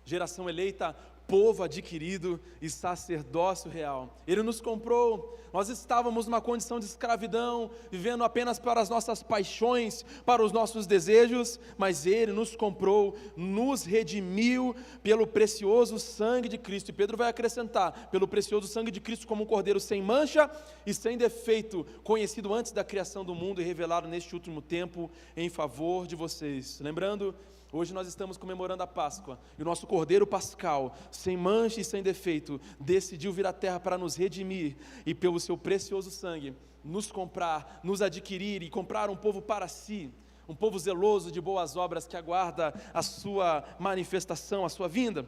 geração eleita, povo adquirido e sacerdócio real. Ele nos comprou, nós estávamos numa condição de escravidão, vivendo apenas para as nossas paixões, para os nossos desejos, mas Ele nos comprou, nos redimiu pelo precioso sangue de Cristo. E Pedro vai acrescentar, pelo precioso sangue de Cristo, como um cordeiro sem mancha e sem defeito, conhecido antes da criação do mundo e revelado neste último tempo em favor de vocês. Lembrando, hoje nós estamos comemorando a Páscoa, e o nosso Cordeiro Pascal, sem mancha e sem defeito, decidiu vir à terra para nos redimir, e pelo seu precioso sangue, nos comprar, nos adquirir, e comprar um povo para si, um povo zeloso de boas obras, que aguarda a sua manifestação, a sua vinda.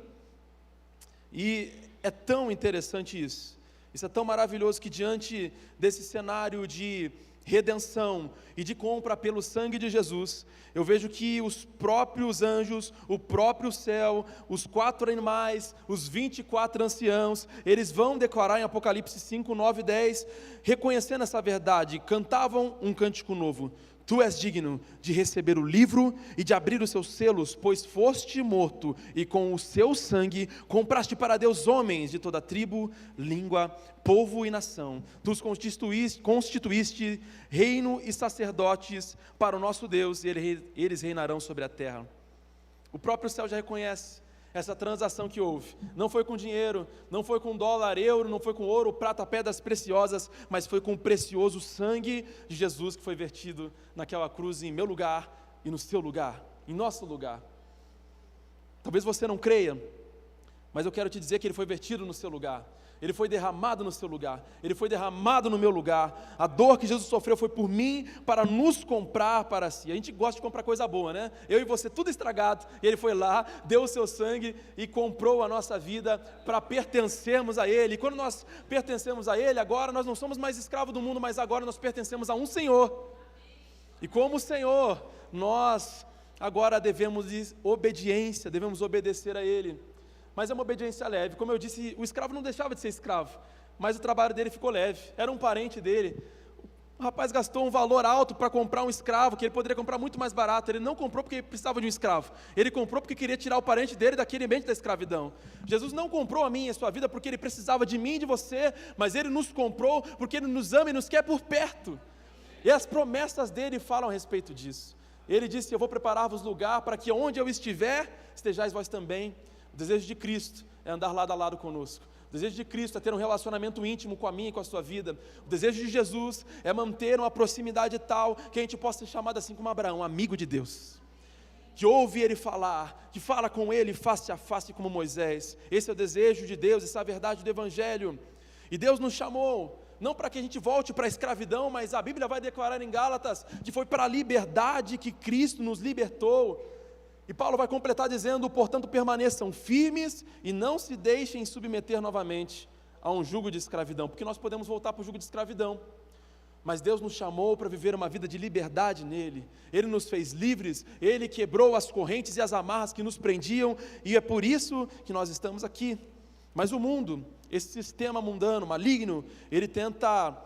E é tão interessante isso é tão maravilhoso, que diante desse cenário de redenção e de compra pelo sangue de Jesus, eu vejo que os próprios anjos, o próprio céu, os 4 animais, os 24 anciãos, eles vão declarar em Apocalipse 5, 9 e 10, reconhecendo essa verdade, cantavam um cântico novo: Tu és digno de receber o livro e de abrir os seus selos, pois foste morto, e com o seu sangue compraste para Deus homens de toda tribo, língua, povo e nação. Tu os constituíste reino e sacerdotes para o nosso Deus, e eles reinarão sobre a terra. O próprio céu já reconhece essa transação que houve. Não foi com dinheiro, não foi com dólar, euro, não foi com ouro, prata, pedras preciosas, mas foi com o precioso sangue de Jesus que foi vertido naquela cruz, em meu lugar e no seu lugar, em nosso lugar. Talvez você não creia, mas eu quero te dizer que ele foi vertido no seu lugar. Ele foi derramado no seu lugar, ele foi derramado no meu lugar. A dor que Jesus sofreu foi por mim, para nos comprar para si. A gente gosta de comprar coisa boa, né? Eu e você, tudo estragado, e ele foi lá, deu o seu sangue e comprou a nossa vida para pertencermos a ele. E quando nós pertencemos a ele, agora nós não somos mais escravos do mundo, mas agora nós pertencemos a um Senhor. E como Senhor, nós agora devemos obediência, devemos obedecer a ele. Mas é uma obediência leve. Como eu disse, o escravo não deixava de ser escravo, mas o trabalho dele ficou leve, era um parente dele. O rapaz gastou um valor alto para comprar um escravo, que ele poderia comprar muito mais barato. Ele não comprou porque precisava de um escravo, ele comprou porque queria tirar o parente dele daquele ambiente da escravidão. Jesus não comprou a minha e a sua vida porque ele precisava de mim e de você, mas ele nos comprou porque ele nos ama e nos quer por perto. E as promessas dele falam a respeito disso. Ele disse: eu vou preparar-vos lugar para que onde eu estiver, estejais vós também. O desejo de Cristo é andar lado a lado conosco. O desejo de Cristo é ter um relacionamento íntimo com a minha e com a sua vida. O desejo de Jesus é manter uma proximidade tal que a gente possa ser chamado assim como Abraão, um amigo de Deus, que ouve ele falar, que fala com ele face a face como Moisés. Esse é o desejo de Deus, essa é a verdade do Evangelho. E Deus nos chamou não para que a gente volte para a escravidão, mas a Bíblia vai declarar em Gálatas que foi para a liberdade que Cristo nos libertou. E Paulo vai completar dizendo: portanto permaneçam firmes e não se deixem submeter novamente a um jugo de escravidão, porque nós podemos voltar para o jugo de escravidão. mas Deus nos chamou para viver uma vida de liberdade nele. Ele nos fez livres, Ele quebrou as correntes e as amarras que nos prendiam, e é por isso que nós estamos aqui. Mas o mundo, esse sistema mundano, maligno, ele tenta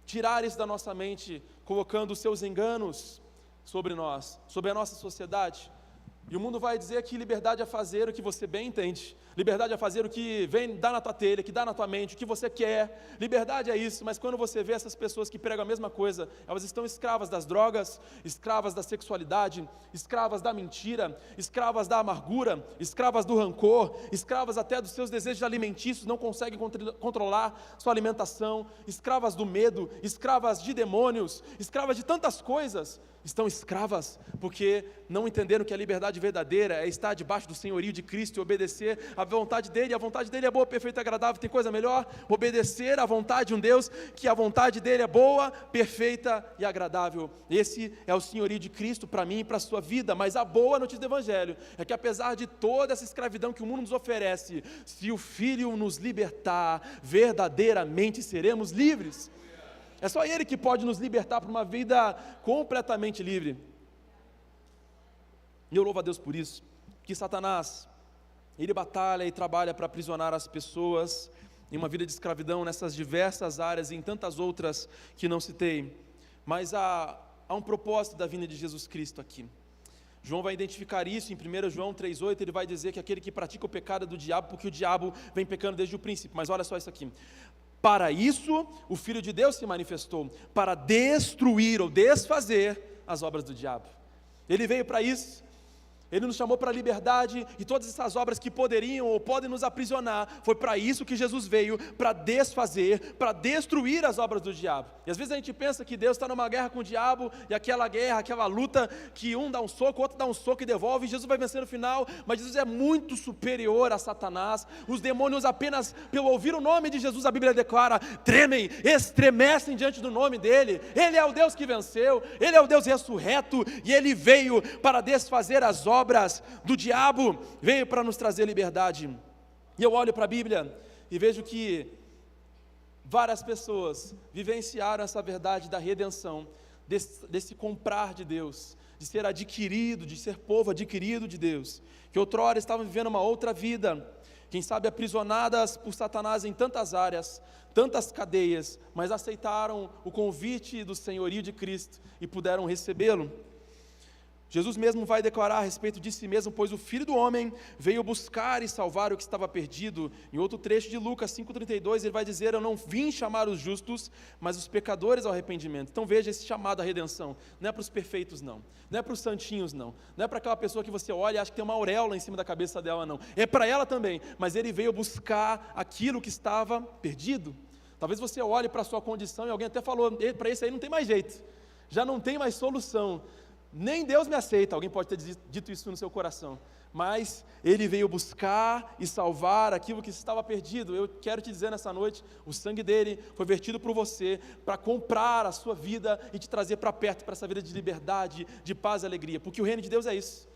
tirar isso da nossa mente, colocando os seus enganos sobre nós, sobre a nossa sociedade. E o mundo vai dizer que liberdade é fazer o que você bem entende, liberdade é fazer o que vem, dá na tua telha, que dá na tua mente, o que você quer, liberdade é isso. Mas quando você vê essas pessoas que pregam a mesma coisa, elas estão escravas das drogas, escravas da sexualidade, escravas da mentira, escravas da amargura, escravas do rancor, escravas até dos seus desejos alimentícios, não conseguem controlar sua alimentação, escravas do medo, escravas de demônios, escravas de tantas coisas. Estão escravas porque não entenderam que a liberdade verdadeira é estar debaixo do senhorio de Cristo e obedecer à vontade dEle. A vontade dEle é boa, perfeita e agradável. Tem coisa melhor? Obedecer à vontade de um Deus, que a vontade dEle é boa, perfeita e agradável. Esse é o senhorio de Cristo para mim e para a sua vida. Mas a boa notícia do Evangelho é que, apesar de toda essa escravidão que o mundo nos oferece, se o Filho nos libertar, verdadeiramente seremos livres. É só Ele que pode nos libertar para uma vida completamente livre. E eu louvo a Deus por isso, que Satanás, ele batalha e trabalha para aprisionar as pessoas em uma vida de escravidão nessas diversas áreas e em tantas outras que não citei. Mas há um propósito da vinda de Jesus Cristo aqui. João vai identificar isso em 1 João 3,8, ele vai dizer que aquele que pratica o pecado é do diabo, porque o diabo vem pecando desde o princípio. Mas olha só isso aqui. Para isso, o Filho de Deus se manifestou, para destruir ou desfazer as obras do diabo. Ele veio para isso. Ele nos chamou para a liberdade, e todas essas obras que poderiam ou podem nos aprisionar, foi para isso que Jesus veio, para desfazer, para destruir as obras do diabo. E às vezes a gente pensa que Deus está numa guerra com o diabo, e aquela guerra, aquela luta, que um dá um soco, o outro dá um soco e devolve, e Jesus vai vencer no final. Mas Jesus é muito superior a Satanás. Os demônios, apenas pelo ouvir o nome de Jesus, a Bíblia declara, tremem, estremecem diante do nome dele. Ele é o Deus que venceu, Ele é o Deus ressurreto, e Ele veio para desfazer as obras do diabo, veio para nos trazer liberdade. E eu olho para a Bíblia e vejo que várias pessoas vivenciaram essa verdade da redenção, desse comprar de Deus, de ser adquirido, de ser povo adquirido de Deus, que outrora estavam vivendo uma outra vida, quem sabe aprisionadas por Satanás em tantas áreas, tantas cadeias, mas aceitaram o convite do senhorio de Cristo e puderam recebê-lo. Jesus mesmo vai declarar a respeito de si mesmo, pois o Filho do Homem veio buscar e salvar o que estava perdido. Em outro trecho de Lucas 5,32, ele vai dizer, eu não vim chamar os justos, mas os pecadores ao arrependimento. Então veja esse chamado à redenção, não é para os perfeitos não é para os santinhos não é para aquela pessoa que você olha e acha que tem uma auréola em cima da cabeça dela não, é para ela também, mas ele veio buscar aquilo que estava perdido. Talvez você olhe para a sua condição e alguém até falou, para esse aí não tem mais jeito, já não tem mais solução, nem Deus me aceita, alguém pode ter dito isso no seu coração, mas Ele veio buscar e salvar aquilo que estava perdido. Eu quero te dizer nessa noite, o sangue dele foi vertido por você, para comprar a sua vida e te trazer para perto, para essa vida de liberdade, de paz e alegria, porque o reino de Deus é isso.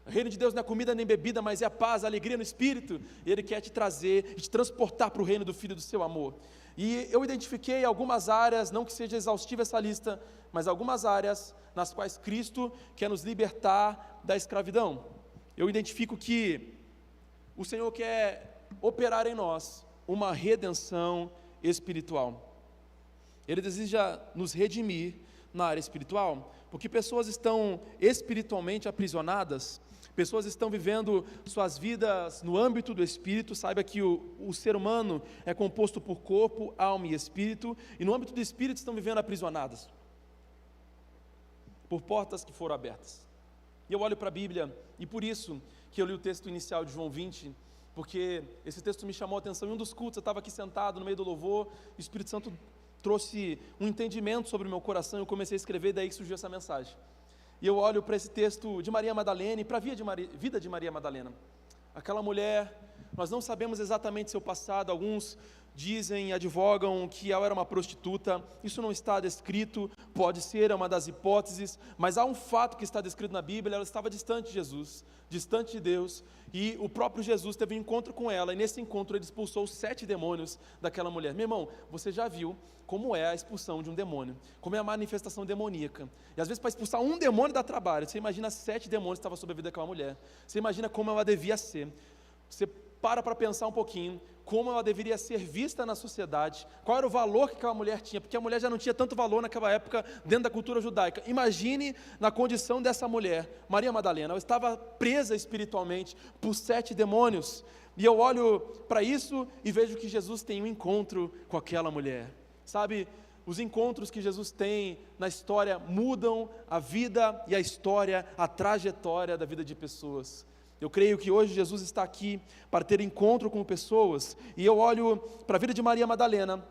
O reino de Deus não é comida nem bebida, mas é a paz, a alegria no Espírito, e Ele quer te trazer e te transportar para o reino do Filho do seu amor. E eu identifiquei algumas áreas, não que seja exaustiva essa lista, mas algumas áreas nas quais Cristo quer nos libertar da escravidão. Eu identifico que o Senhor quer operar em nós uma redenção espiritual. Ele deseja nos redimir na área espiritual, porque pessoas estão espiritualmente aprisionadas, pessoas estão vivendo suas vidas no âmbito do Espírito. Saiba que o ser humano é composto por corpo, alma e Espírito, e no âmbito do Espírito estão vivendo aprisionadas, por portas que foram abertas. E eu olho para a Bíblia, e por isso que eu li o texto inicial de João 20, porque esse texto me chamou a atenção. Em um dos cultos, eu estava aqui sentado no meio do louvor, o Espírito Santo trouxe um entendimento sobre o meu coração, eu comecei a escrever, daí que surgiu essa mensagem. E eu olho para esse texto de Maria Madalena e para a vida de Maria Madalena. Aquela mulher, nós não sabemos exatamente seu passado, alguns dizem, advogam que ela era uma prostituta, isso não está descrito, Pode ser, é uma das hipóteses, mas há um fato que está descrito na Bíblia: ela estava distante de Jesus, distante de Deus, e o próprio Jesus teve um encontro com ela, e nesse encontro ele expulsou 7 demônios daquela mulher. Meu irmão, você já viu como é a expulsão de um demônio, como é a manifestação demoníaca, e às vezes para expulsar um demônio dá trabalho. Você imagina 7 demônios que estavam sobre a vida daquela mulher, você imagina como ela devia ser, você para pensar um pouquinho, como ela deveria ser vista na sociedade, qual era o valor que aquela mulher tinha, porque a mulher já não tinha tanto valor naquela época dentro da cultura judaica. Imagine na condição dessa mulher, Maria Madalena, ela estava presa espiritualmente por 7 demônios, e eu olho para isso e vejo que Jesus tem um encontro com aquela mulher. Sabe, os encontros que Jesus tem na história mudam a vida e a história, a trajetória da vida de pessoas. Eu creio que hoje Jesus está aqui para ter encontro com pessoas, e eu olho para a vida de Maria Madalena,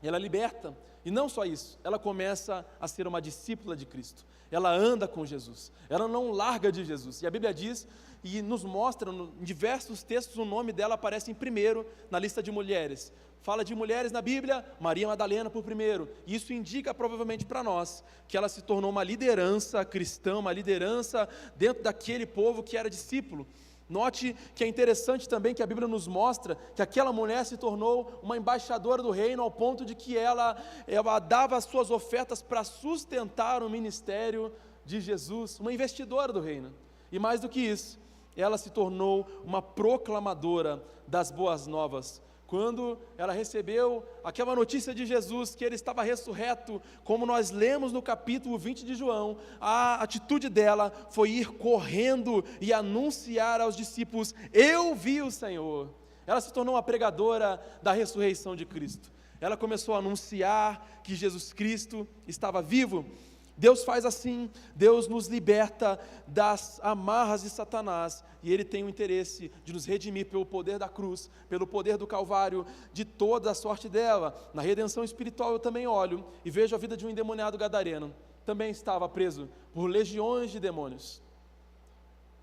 ela liberta, e não só isso, ela começa a ser uma discípula de Cristo, ela anda com Jesus, ela não larga de Jesus, e a Bíblia diz, e nos mostra em diversos textos, o nome dela aparece em primeiro na lista de mulheres. Fala de mulheres na Bíblia, Maria Madalena por primeiro, e isso indica provavelmente para nós, que ela se tornou uma liderança cristã, uma liderança dentro daquele povo que era discípulo. Note que é interessante também que a Bíblia nos mostra que aquela mulher se tornou uma embaixadora do reino, ao ponto de que ela dava as suas ofertas para sustentar o ministério de Jesus, uma investidora do reino, e mais do que isso, ela se tornou uma proclamadora das boas novas. Quando ela recebeu aquela notícia de Jesus, que ele estava ressurreto, como nós lemos no capítulo 20 de João, a atitude dela foi ir correndo e anunciar aos discípulos: eu vi o Senhor. Ela se tornou uma pregadora da ressurreição de Cristo. Ela começou a anunciar que Jesus Cristo estava vivo. Deus faz assim, Deus nos liberta das amarras de Satanás, e Ele tem o interesse de nos redimir pelo poder da cruz, pelo poder do Calvário, de toda a sorte dela. Na redenção espiritual eu também olho e vejo a vida de um endemoniado gadareno, também estava preso por legiões de demônios,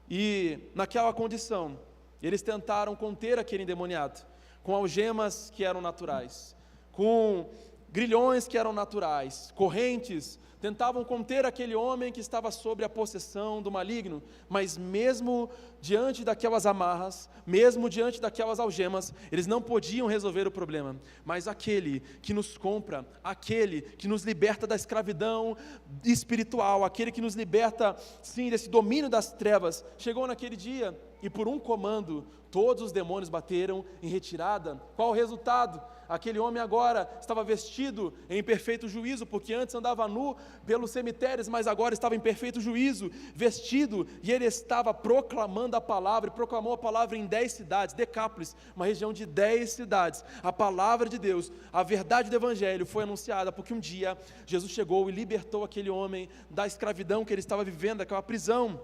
e naquela condição, eles tentaram conter aquele endemoniado, com algemas que eram naturais, com grilhões que eram naturais, correntes, tentavam conter aquele homem que estava sob a possessão do maligno, mas mesmo diante daquelas amarras, mesmo diante daquelas algemas, eles não podiam resolver o problema. Mas aquele que nos compra, aquele que nos liberta da escravidão espiritual, aquele que nos liberta, sim, desse domínio das trevas, chegou naquele dia, e por um comando, todos os demônios bateram em retirada. Qual o resultado? Aquele homem agora estava vestido em perfeito juízo, porque antes andava nu pelos cemitérios, mas agora estava em perfeito juízo, vestido, e ele estava proclamando a palavra, e proclamou a palavra em 10 cidades, Decápolis, uma região de 10 cidades, a palavra de Deus, a verdade do Evangelho foi anunciada, porque um dia Jesus chegou e libertou aquele homem da escravidão que ele estava vivendo, daquela prisão.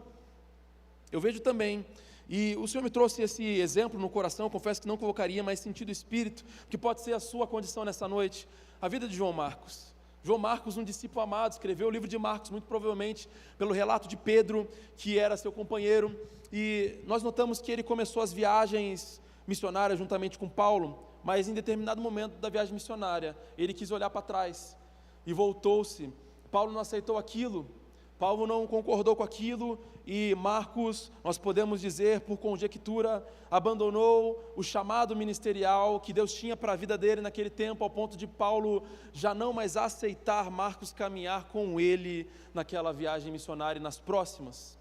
Eu vejo também, e o Senhor me trouxe esse exemplo no coração, confesso que não colocaria, mas senti do Espírito, que pode ser a sua condição nessa noite, a vida de João Marcos. João Marcos, um discípulo amado, escreveu o livro de Marcos, muito provavelmente pelo relato de Pedro, que era seu companheiro, e nós notamos que ele começou as viagens missionárias juntamente com Paulo, mas em determinado momento da viagem missionária, ele quis olhar para trás, e voltou-se. Paulo não aceitou aquilo, Paulo não concordou com aquilo, e Marcos, nós podemos dizer por conjectura, abandonou o chamado ministerial que Deus tinha para a vida dele naquele tempo, ao ponto de Paulo já não mais aceitar Marcos caminhar com ele naquela viagem missionária e nas próximas.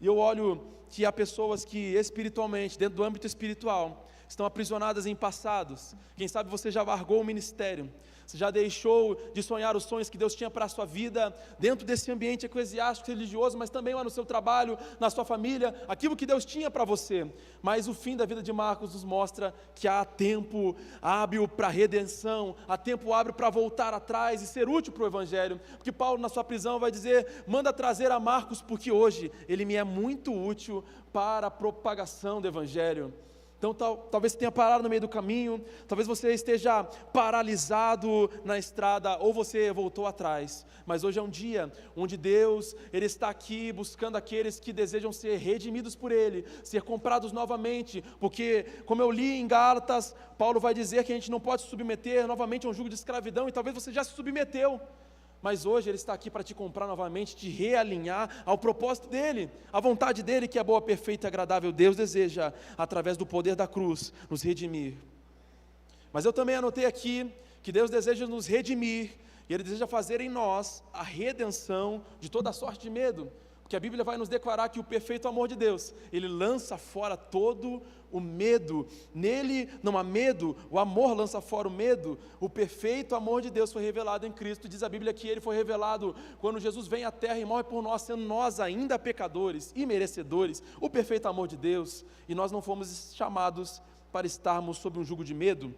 E eu olho que há pessoas que espiritualmente, dentro do âmbito espiritual, estão aprisionadas em passados. Quem sabe você já largou o ministério, você já deixou de sonhar os sonhos que Deus tinha para a sua vida, dentro desse ambiente eclesiástico, religioso, mas também lá no seu trabalho, na sua família, aquilo que Deus tinha para você. Mas o fim da vida de Marcos nos mostra que há tempo hábil para redenção, há tempo hábil para voltar atrás e ser útil para o Evangelho, porque Paulo na sua prisão vai dizer: manda trazer a Marcos, porque hoje ele me é muito útil para a propagação do Evangelho. Então talvez você tenha parado no meio do caminho, talvez você esteja paralisado na estrada, ou você voltou atrás, mas hoje é um dia onde Deus, Ele está aqui buscando aqueles que desejam ser redimidos por Ele, ser comprados novamente, porque como eu li em Gálatas, Paulo vai dizer que a gente não pode se submeter novamente a um jugo de escravidão, e talvez você já se submeteu, mas hoje Ele está aqui para te comprar novamente, te realinhar ao propósito dEle, à vontade dEle, que é boa, perfeita e agradável. Deus deseja, através do poder da cruz, nos redimir. Mas eu também anotei aqui, que Deus deseja nos redimir, e Ele deseja fazer em nós a redenção de toda sorte de medo, porque a Bíblia vai nos declarar que o perfeito amor de Deus, Ele lança fora todo o medo. Nele não há medo, o amor lança fora o medo. O perfeito amor de Deus foi revelado em Cristo. Diz a Bíblia que Ele foi revelado quando Jesus vem à terra e morre por nós, sendo nós ainda pecadores e merecedores. O perfeito amor de Deus, e nós não fomos chamados para estarmos sob um jugo de medo.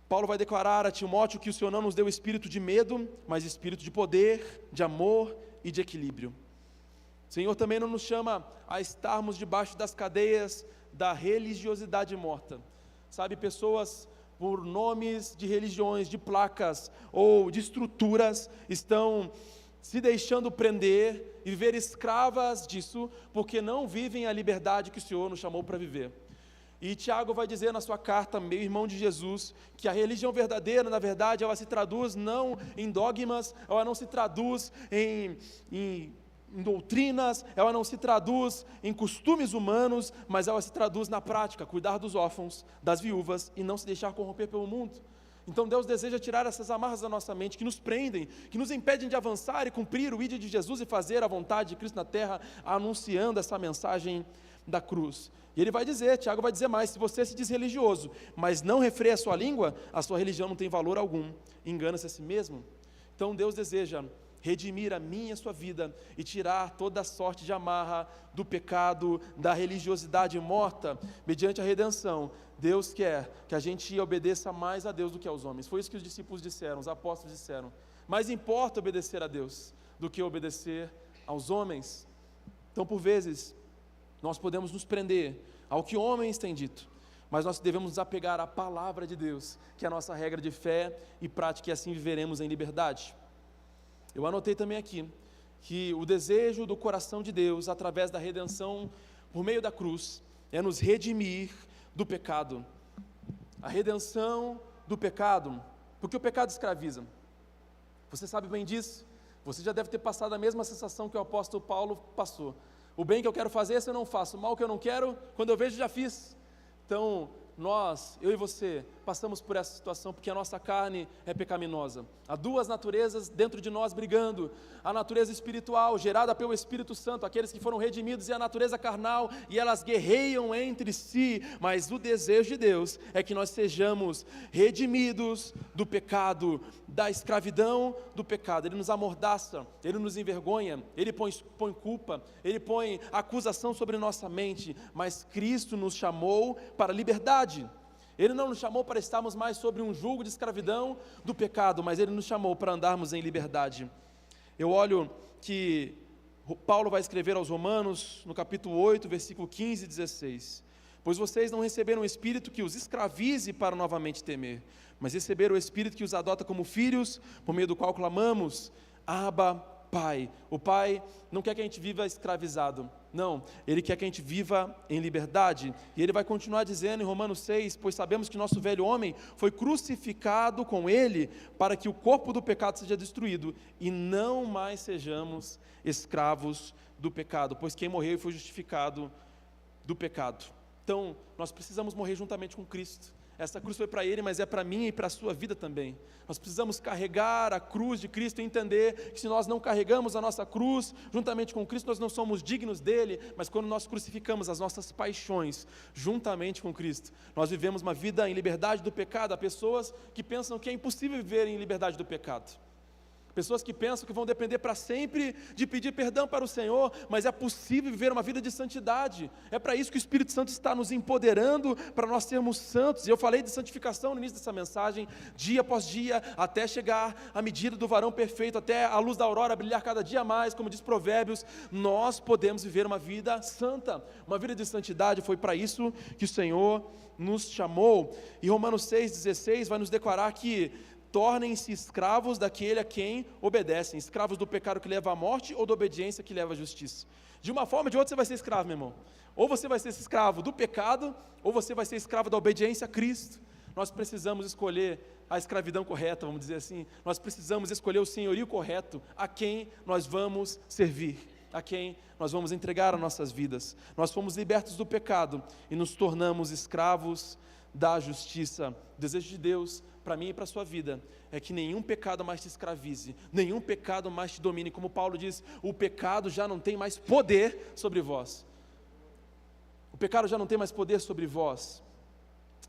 Paulo vai declarar a Timóteo que o Senhor não nos deu espírito de medo, mas espírito de poder, de amor e de equilíbrio. O Senhor também não nos chama a estarmos debaixo das cadeias da religiosidade morta. Sabe, pessoas por nomes de religiões, de placas ou de estruturas estão se deixando prender e viver escravas disso, porque não vivem a liberdade que o Senhor nos chamou para viver. E Tiago vai dizer na sua carta, meu irmão de Jesus, que a religião verdadeira, na verdade, ela se traduz não em dogmas, ela não se traduz em doutrinas, ela não se traduz em costumes humanos, mas ela se traduz na prática, cuidar dos órfãos, das viúvas e não se deixar corromper pelo mundo. Então Deus deseja tirar essas amarras da nossa mente que nos prendem, que nos impedem de avançar e cumprir o ídolo de Jesus e fazer a vontade de Cristo na terra, anunciando essa mensagem da cruz. E ele vai dizer, Tiago vai dizer mais, se você se diz religioso, mas não refreia a sua língua, a sua religião não tem valor algum, engana-se a si mesmo. Então Deus deseja redimir a minha e a sua vida e tirar toda a sorte de amarra do pecado, da religiosidade morta, mediante a redenção. Deus quer que a gente obedeça mais a Deus do que aos homens. Foi isso que os discípulos disseram, os apóstolos disseram. Mais importa obedecer a Deus do que obedecer aos homens. Então, por vezes, nós podemos nos prender ao que homens têm dito, mas nós devemos nos apegar à palavra de Deus, que é a nossa regra de fé e prática, e assim viveremos em liberdade. Eu anotei também aqui, que o desejo do coração de Deus, através da redenção por meio da cruz, é nos redimir do pecado. A redenção do pecado, porque o pecado escraviza. Você sabe bem disso? Você já deve ter passado a mesma sensação que o apóstolo Paulo passou. O bem que eu quero fazer, esse eu não faço. O mal que eu não quero, quando eu vejo, já fiz. Então, eu e você, passamos por essa situação porque a nossa carne é pecaminosa. Há duas naturezas dentro de nós brigando: a natureza espiritual, gerada pelo Espírito Santo, aqueles que foram redimidos, e a natureza carnal, e elas guerreiam entre si, mas o desejo de Deus é que nós sejamos redimidos do pecado, da escravidão do pecado. Ele nos amordaça, Ele nos envergonha, Ele põe culpa, Ele põe acusação sobre nossa mente, mas Cristo nos chamou para a liberdade. Ele não nos chamou para estarmos mais sobre um jugo de escravidão do pecado, mas Ele nos chamou para andarmos em liberdade. Eu olho que Paulo vai escrever aos Romanos, no capítulo 8, versículo 15 e 16. Pois vocês não receberam um espírito que os escravize para novamente temer, mas receberam o espírito que os adota como filhos, por meio do qual clamamos, Abba, Pai. O Pai não quer que a gente viva escravizado, não, Ele quer que a gente viva em liberdade. E Ele vai continuar dizendo em Romanos 6, pois sabemos que nosso velho homem foi crucificado com Ele, para que o corpo do pecado seja destruído, e não mais sejamos escravos do pecado, pois quem morreu foi justificado do pecado. Então, nós precisamos morrer juntamente com Cristo. Essa cruz foi para Ele, mas é para mim e para a sua vida também. Nós precisamos carregar a cruz de Cristo e entender que se nós não carregamos a nossa cruz juntamente com Cristo, nós não somos dignos dEle, mas quando nós crucificamos as nossas paixões juntamente com Cristo, nós vivemos uma vida em liberdade do pecado. Há pessoas que pensam que é impossível viver em liberdade do pecado. Pessoas que pensam que vão depender para sempre de pedir perdão para o Senhor, mas é possível viver uma vida de santidade. É para isso que o Espírito Santo está nos empoderando, para nós sermos santos. E eu falei de santificação no início dessa mensagem, dia após dia, até chegar à medida do varão perfeito, até a luz da aurora brilhar cada dia mais, como diz Provérbios. Nós podemos viver uma vida santa, uma vida de santidade. Foi para isso que o Senhor nos chamou. E Romanos 6,16 vai nos declarar que tornem-se escravos daquele a quem obedecem, escravos do pecado que leva à morte ou da obediência que leva à justiça. De uma forma ou de outra você vai ser escravo, meu irmão. Ou você vai ser escravo do pecado, ou você vai ser escravo da obediência a Cristo. Nós precisamos escolher a escravidão correta, vamos dizer assim. Nós precisamos escolher o senhorio correto, a quem nós vamos servir, a quem nós vamos entregar as nossas vidas. Nós fomos libertos do pecado e nos tornamos escravos da justiça. O desejo de Deus para mim e para a sua vida é que nenhum pecado mais te escravize, nenhum pecado mais te domine. Como Paulo diz, o pecado já não tem mais poder sobre vós. O pecado já não tem mais poder sobre vós.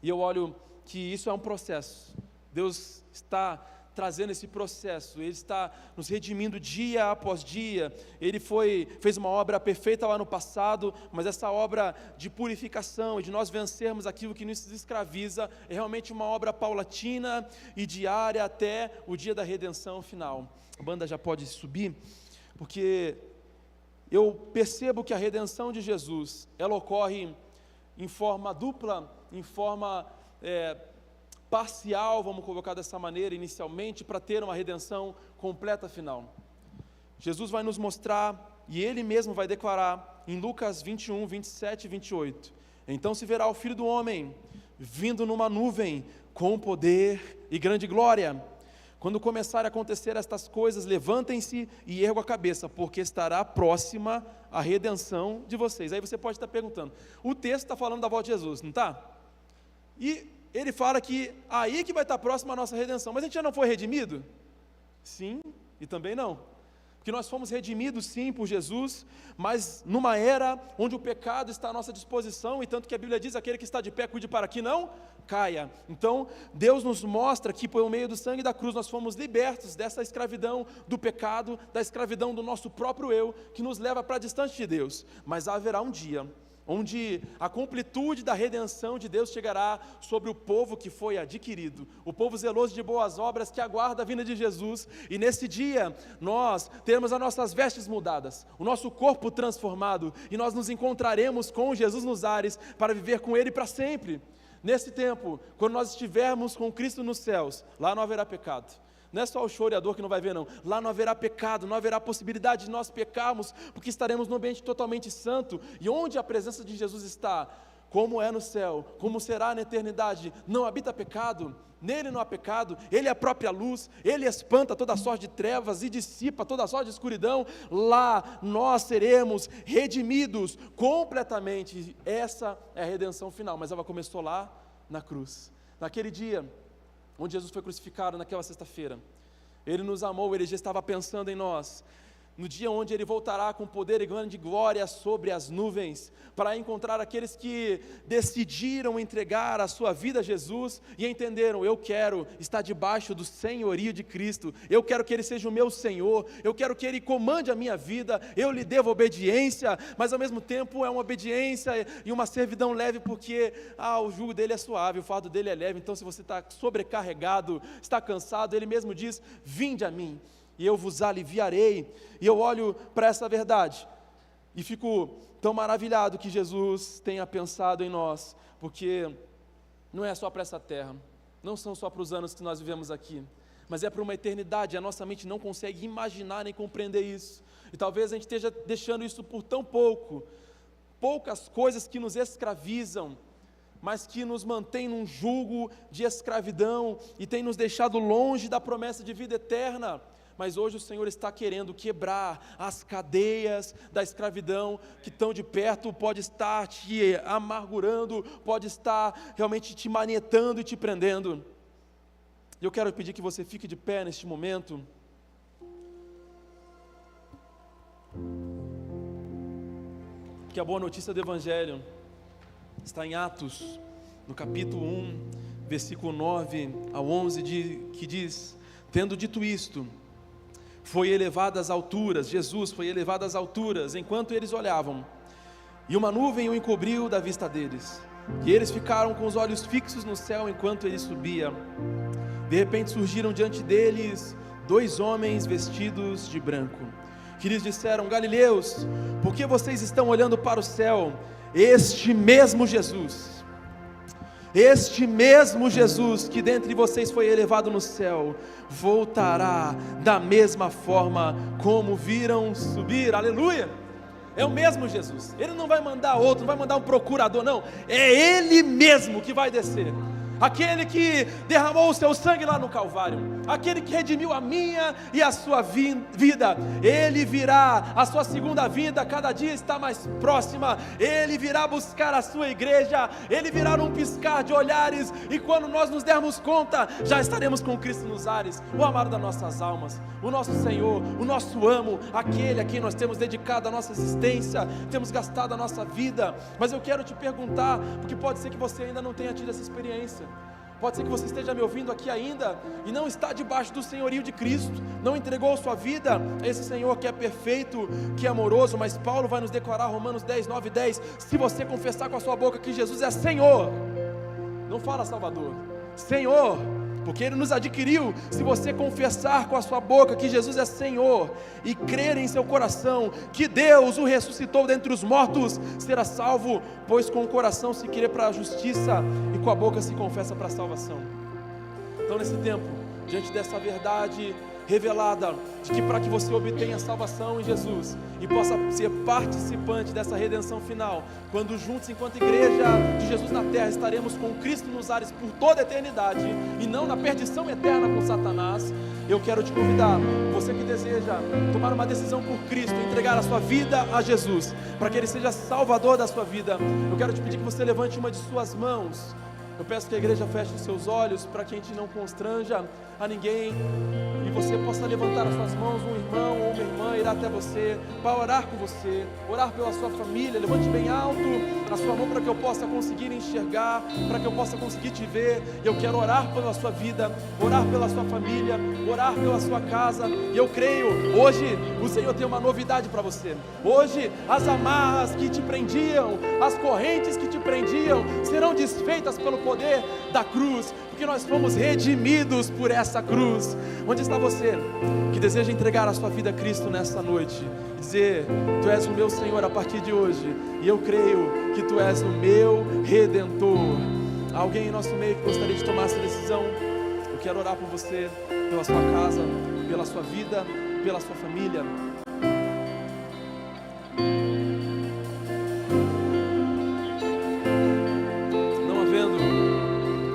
E eu olho que isso é um processo. Deus está trazendo esse processo, Ele está nos redimindo dia após dia. Ele fez uma obra perfeita lá no passado, mas essa obra de purificação e de nós vencermos aquilo que nos escraviza é realmente uma obra paulatina e diária até o dia da redenção final. A banda já pode subir, porque eu percebo que a redenção de Jesus, ela ocorre em forma dupla, em forma parcial, vamos colocar dessa maneira inicialmente, para ter uma redenção completa final. Jesus vai nos mostrar, e Ele mesmo vai declarar, em Lucas 21, 27 e 28, então se verá o Filho do Homem, vindo numa nuvem, com poder e grande glória. Quando começarem a acontecer estas coisas, levantem-se e ergam a cabeça, porque estará próxima a redenção de vocês. Aí você pode estar perguntando, o texto está falando da volta de Jesus, não está? E ele fala que aí que vai estar próxima a nossa redenção, mas a gente já não foi redimido? Sim, e também não, porque nós fomos redimidos sim por Jesus, mas numa era onde o pecado está à nossa disposição, e tanto que a Bíblia diz, aquele que está de pé, cuide para que não caia. Então, Deus nos mostra que por meio do sangue da cruz, nós fomos libertos dessa escravidão do pecado, da escravidão do nosso próprio eu, que nos leva para distante de Deus, mas haverá um dia onde a completude da redenção de Deus chegará sobre o povo que foi adquirido, o povo zeloso de boas obras que aguarda a vinda de Jesus, e nesse dia nós teremos as nossas vestes mudadas, o nosso corpo transformado, e nós nos encontraremos com Jesus nos ares, para viver com Ele para sempre. Nesse tempo, quando nós estivermos com Cristo nos céus, lá não haverá pecado. Não é só o choro e a dor que não vai ver, não. Lá não haverá pecado, não haverá possibilidade de nós pecarmos, porque estaremos num ambiente totalmente santo. E onde a presença de Jesus está, como é no céu, como será na eternidade, não habita pecado, nele não há pecado, Ele é a própria luz, Ele espanta toda sorte de trevas e dissipa toda sorte de escuridão. Lá nós seremos redimidos completamente. Essa é a redenção final, mas ela começou lá na cruz. Naquele dia onde Jesus foi crucificado, naquela sexta-feira, Ele nos amou, Ele já estava pensando em nós, no dia onde Ele voltará com poder e grande glória sobre as nuvens, para encontrar aqueles que decidiram entregar a sua vida a Jesus, e entenderam, eu quero estar debaixo do senhorio de Cristo, eu quero que Ele seja o meu Senhor, eu quero que Ele comande a minha vida, eu lhe devo obediência, mas ao mesmo tempo é uma obediência e uma servidão leve, porque o jugo dele é suave, o fardo dele é leve. Então se você está sobrecarregado, está cansado, Ele mesmo diz, vinde a mim, e eu vos aliviarei. E eu olho para essa verdade e fico tão maravilhado que Jesus tenha pensado em nós, porque não é só para essa terra, não são só para os anos que nós vivemos aqui, mas é para uma eternidade. A nossa mente não consegue imaginar nem compreender isso, e talvez a gente esteja deixando isso por tão poucas coisas que nos escravizam, mas que nos mantém num jugo de escravidão, e tem nos deixado longe da promessa de vida eterna. Mas hoje o Senhor está querendo quebrar as cadeias da escravidão que tão de perto pode estar te amargurando, pode estar realmente te manietando e te prendendo. E eu quero pedir que você fique de pé neste momento. Que a boa notícia do Evangelho está em Atos, no capítulo 1, versículo 9 ao 11, que diz, tendo dito isto, foi elevado às alturas, Jesus foi elevado às alturas, enquanto eles olhavam, e uma nuvem o encobriu da vista deles, e eles ficaram com os olhos fixos no céu, enquanto ele subia. De repente surgiram diante deles 2 homens vestidos de branco, que lhes disseram, Galileus, por que vocês estão olhando para o céu? Este mesmo Jesus que dentre vocês foi elevado no céu, voltará da mesma forma como viram subir. Aleluia! É o mesmo Jesus. Ele não vai mandar outro, não vai mandar um procurador, não. É Ele mesmo que vai descer. aquele que derramou o seu sangue lá no Calvário, aquele que redimiu a minha e a sua vida. Ele virá, a sua segunda vinda cada dia está mais próxima. Ele virá buscar a sua igreja, ele virá num piscar de olhares, e quando nós nos dermos conta, já estaremos com Cristo nos ares, o amado das nossas almas, o nosso Senhor, o nosso amo, aquele a quem nós temos dedicado a nossa existência, temos gastado a nossa vida. Mas eu quero te perguntar, porque pode ser que você ainda não tenha tido essa experiência, pode ser que você esteja me ouvindo aqui ainda e não está debaixo do senhorio de Cristo, não entregou sua vida a esse Senhor que é perfeito, que é amoroso. Mas Paulo vai nos declarar, Romanos 10, 9 e 10, se você confessar com a sua boca que Jesus é Senhor, não fala Salvador, Senhor, porque Ele nos adquiriu. Se você confessar com a sua boca que Jesus é Senhor e crer em seu coração que Deus o ressuscitou dentre os mortos, será salvo, pois com o coração se crê para a justiça e com a boca se confessa para a salvação. Então, nesse tempo, diante dessa verdade revelada, de que para que você obtenha salvação em Jesus e possa ser participante dessa redenção final, quando juntos enquanto igreja de Jesus na terra estaremos com Cristo nos ares por toda a eternidade e não na perdição eterna com Satanás, eu quero te convidar, você que deseja tomar uma decisão por Cristo, entregar a sua vida a Jesus, para que Ele seja salvador da sua vida, eu quero te pedir que você levante uma de suas mãos. Eu peço que a igreja feche os seus olhos, para que a gente não constranja a ninguém, e você possa levantar as suas mãos. Um irmão ou uma irmã irá até você para orar com você, orar pela sua família. Levante bem alto a sua mão para que eu possa conseguir enxergar, para que eu possa conseguir te ver. Eu quero orar pela sua vida, orar pela sua família, orar pela sua casa, e eu creio, hoje o Senhor tem uma novidade para você. Hoje as amarras que te prendiam, as correntes que te prendiam, serão desfeitas pelo poder da cruz, porque nós fomos redimidos por essa cruz. Onde está você que deseja entregar a sua vida a Cristo nessa noite e dizer: Tu és o meu Senhor a partir de hoje, e eu creio que Tu és o meu Redentor? Alguém em nosso meio que gostaria de tomar essa decisão? Eu quero orar por você, pela sua casa, pela sua vida, pela sua família. Não havendo,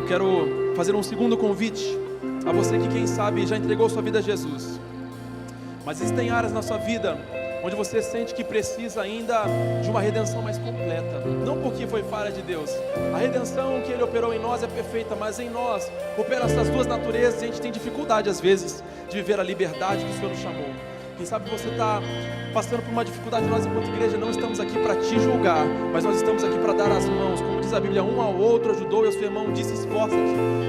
eu quero fazer um segundo convite a você que, quem sabe, já entregou sua vida a Jesus, mas existem áreas na sua vida onde você sente que precisa ainda de uma redenção mais completa. Não porque foi falha de Deus, a redenção que Ele operou em nós é perfeita, mas em nós operam essas duas naturezas, e a gente tem dificuldade às vezes de viver a liberdade que o Senhor nos chamou. Quem sabe você está passando por uma dificuldade. Nós, enquanto igreja, não estamos aqui para te julgar, mas nós estamos aqui para dar as mãos, como diz a Bíblia, um ao outro ajudou e ao seu irmão disse: esforça-te.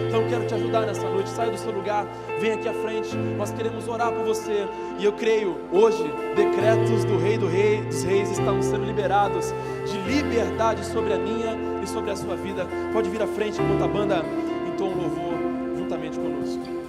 Então eu quero te ajudar nessa noite. Saia do seu lugar, vem aqui à frente, nós queremos orar por você. E eu creio, hoje, decretos do Rei dos Reis estão sendo liberados de liberdade sobre a minha e sobre a sua vida. Pode vir à frente enquanto a banda entoa um louvor juntamente conosco.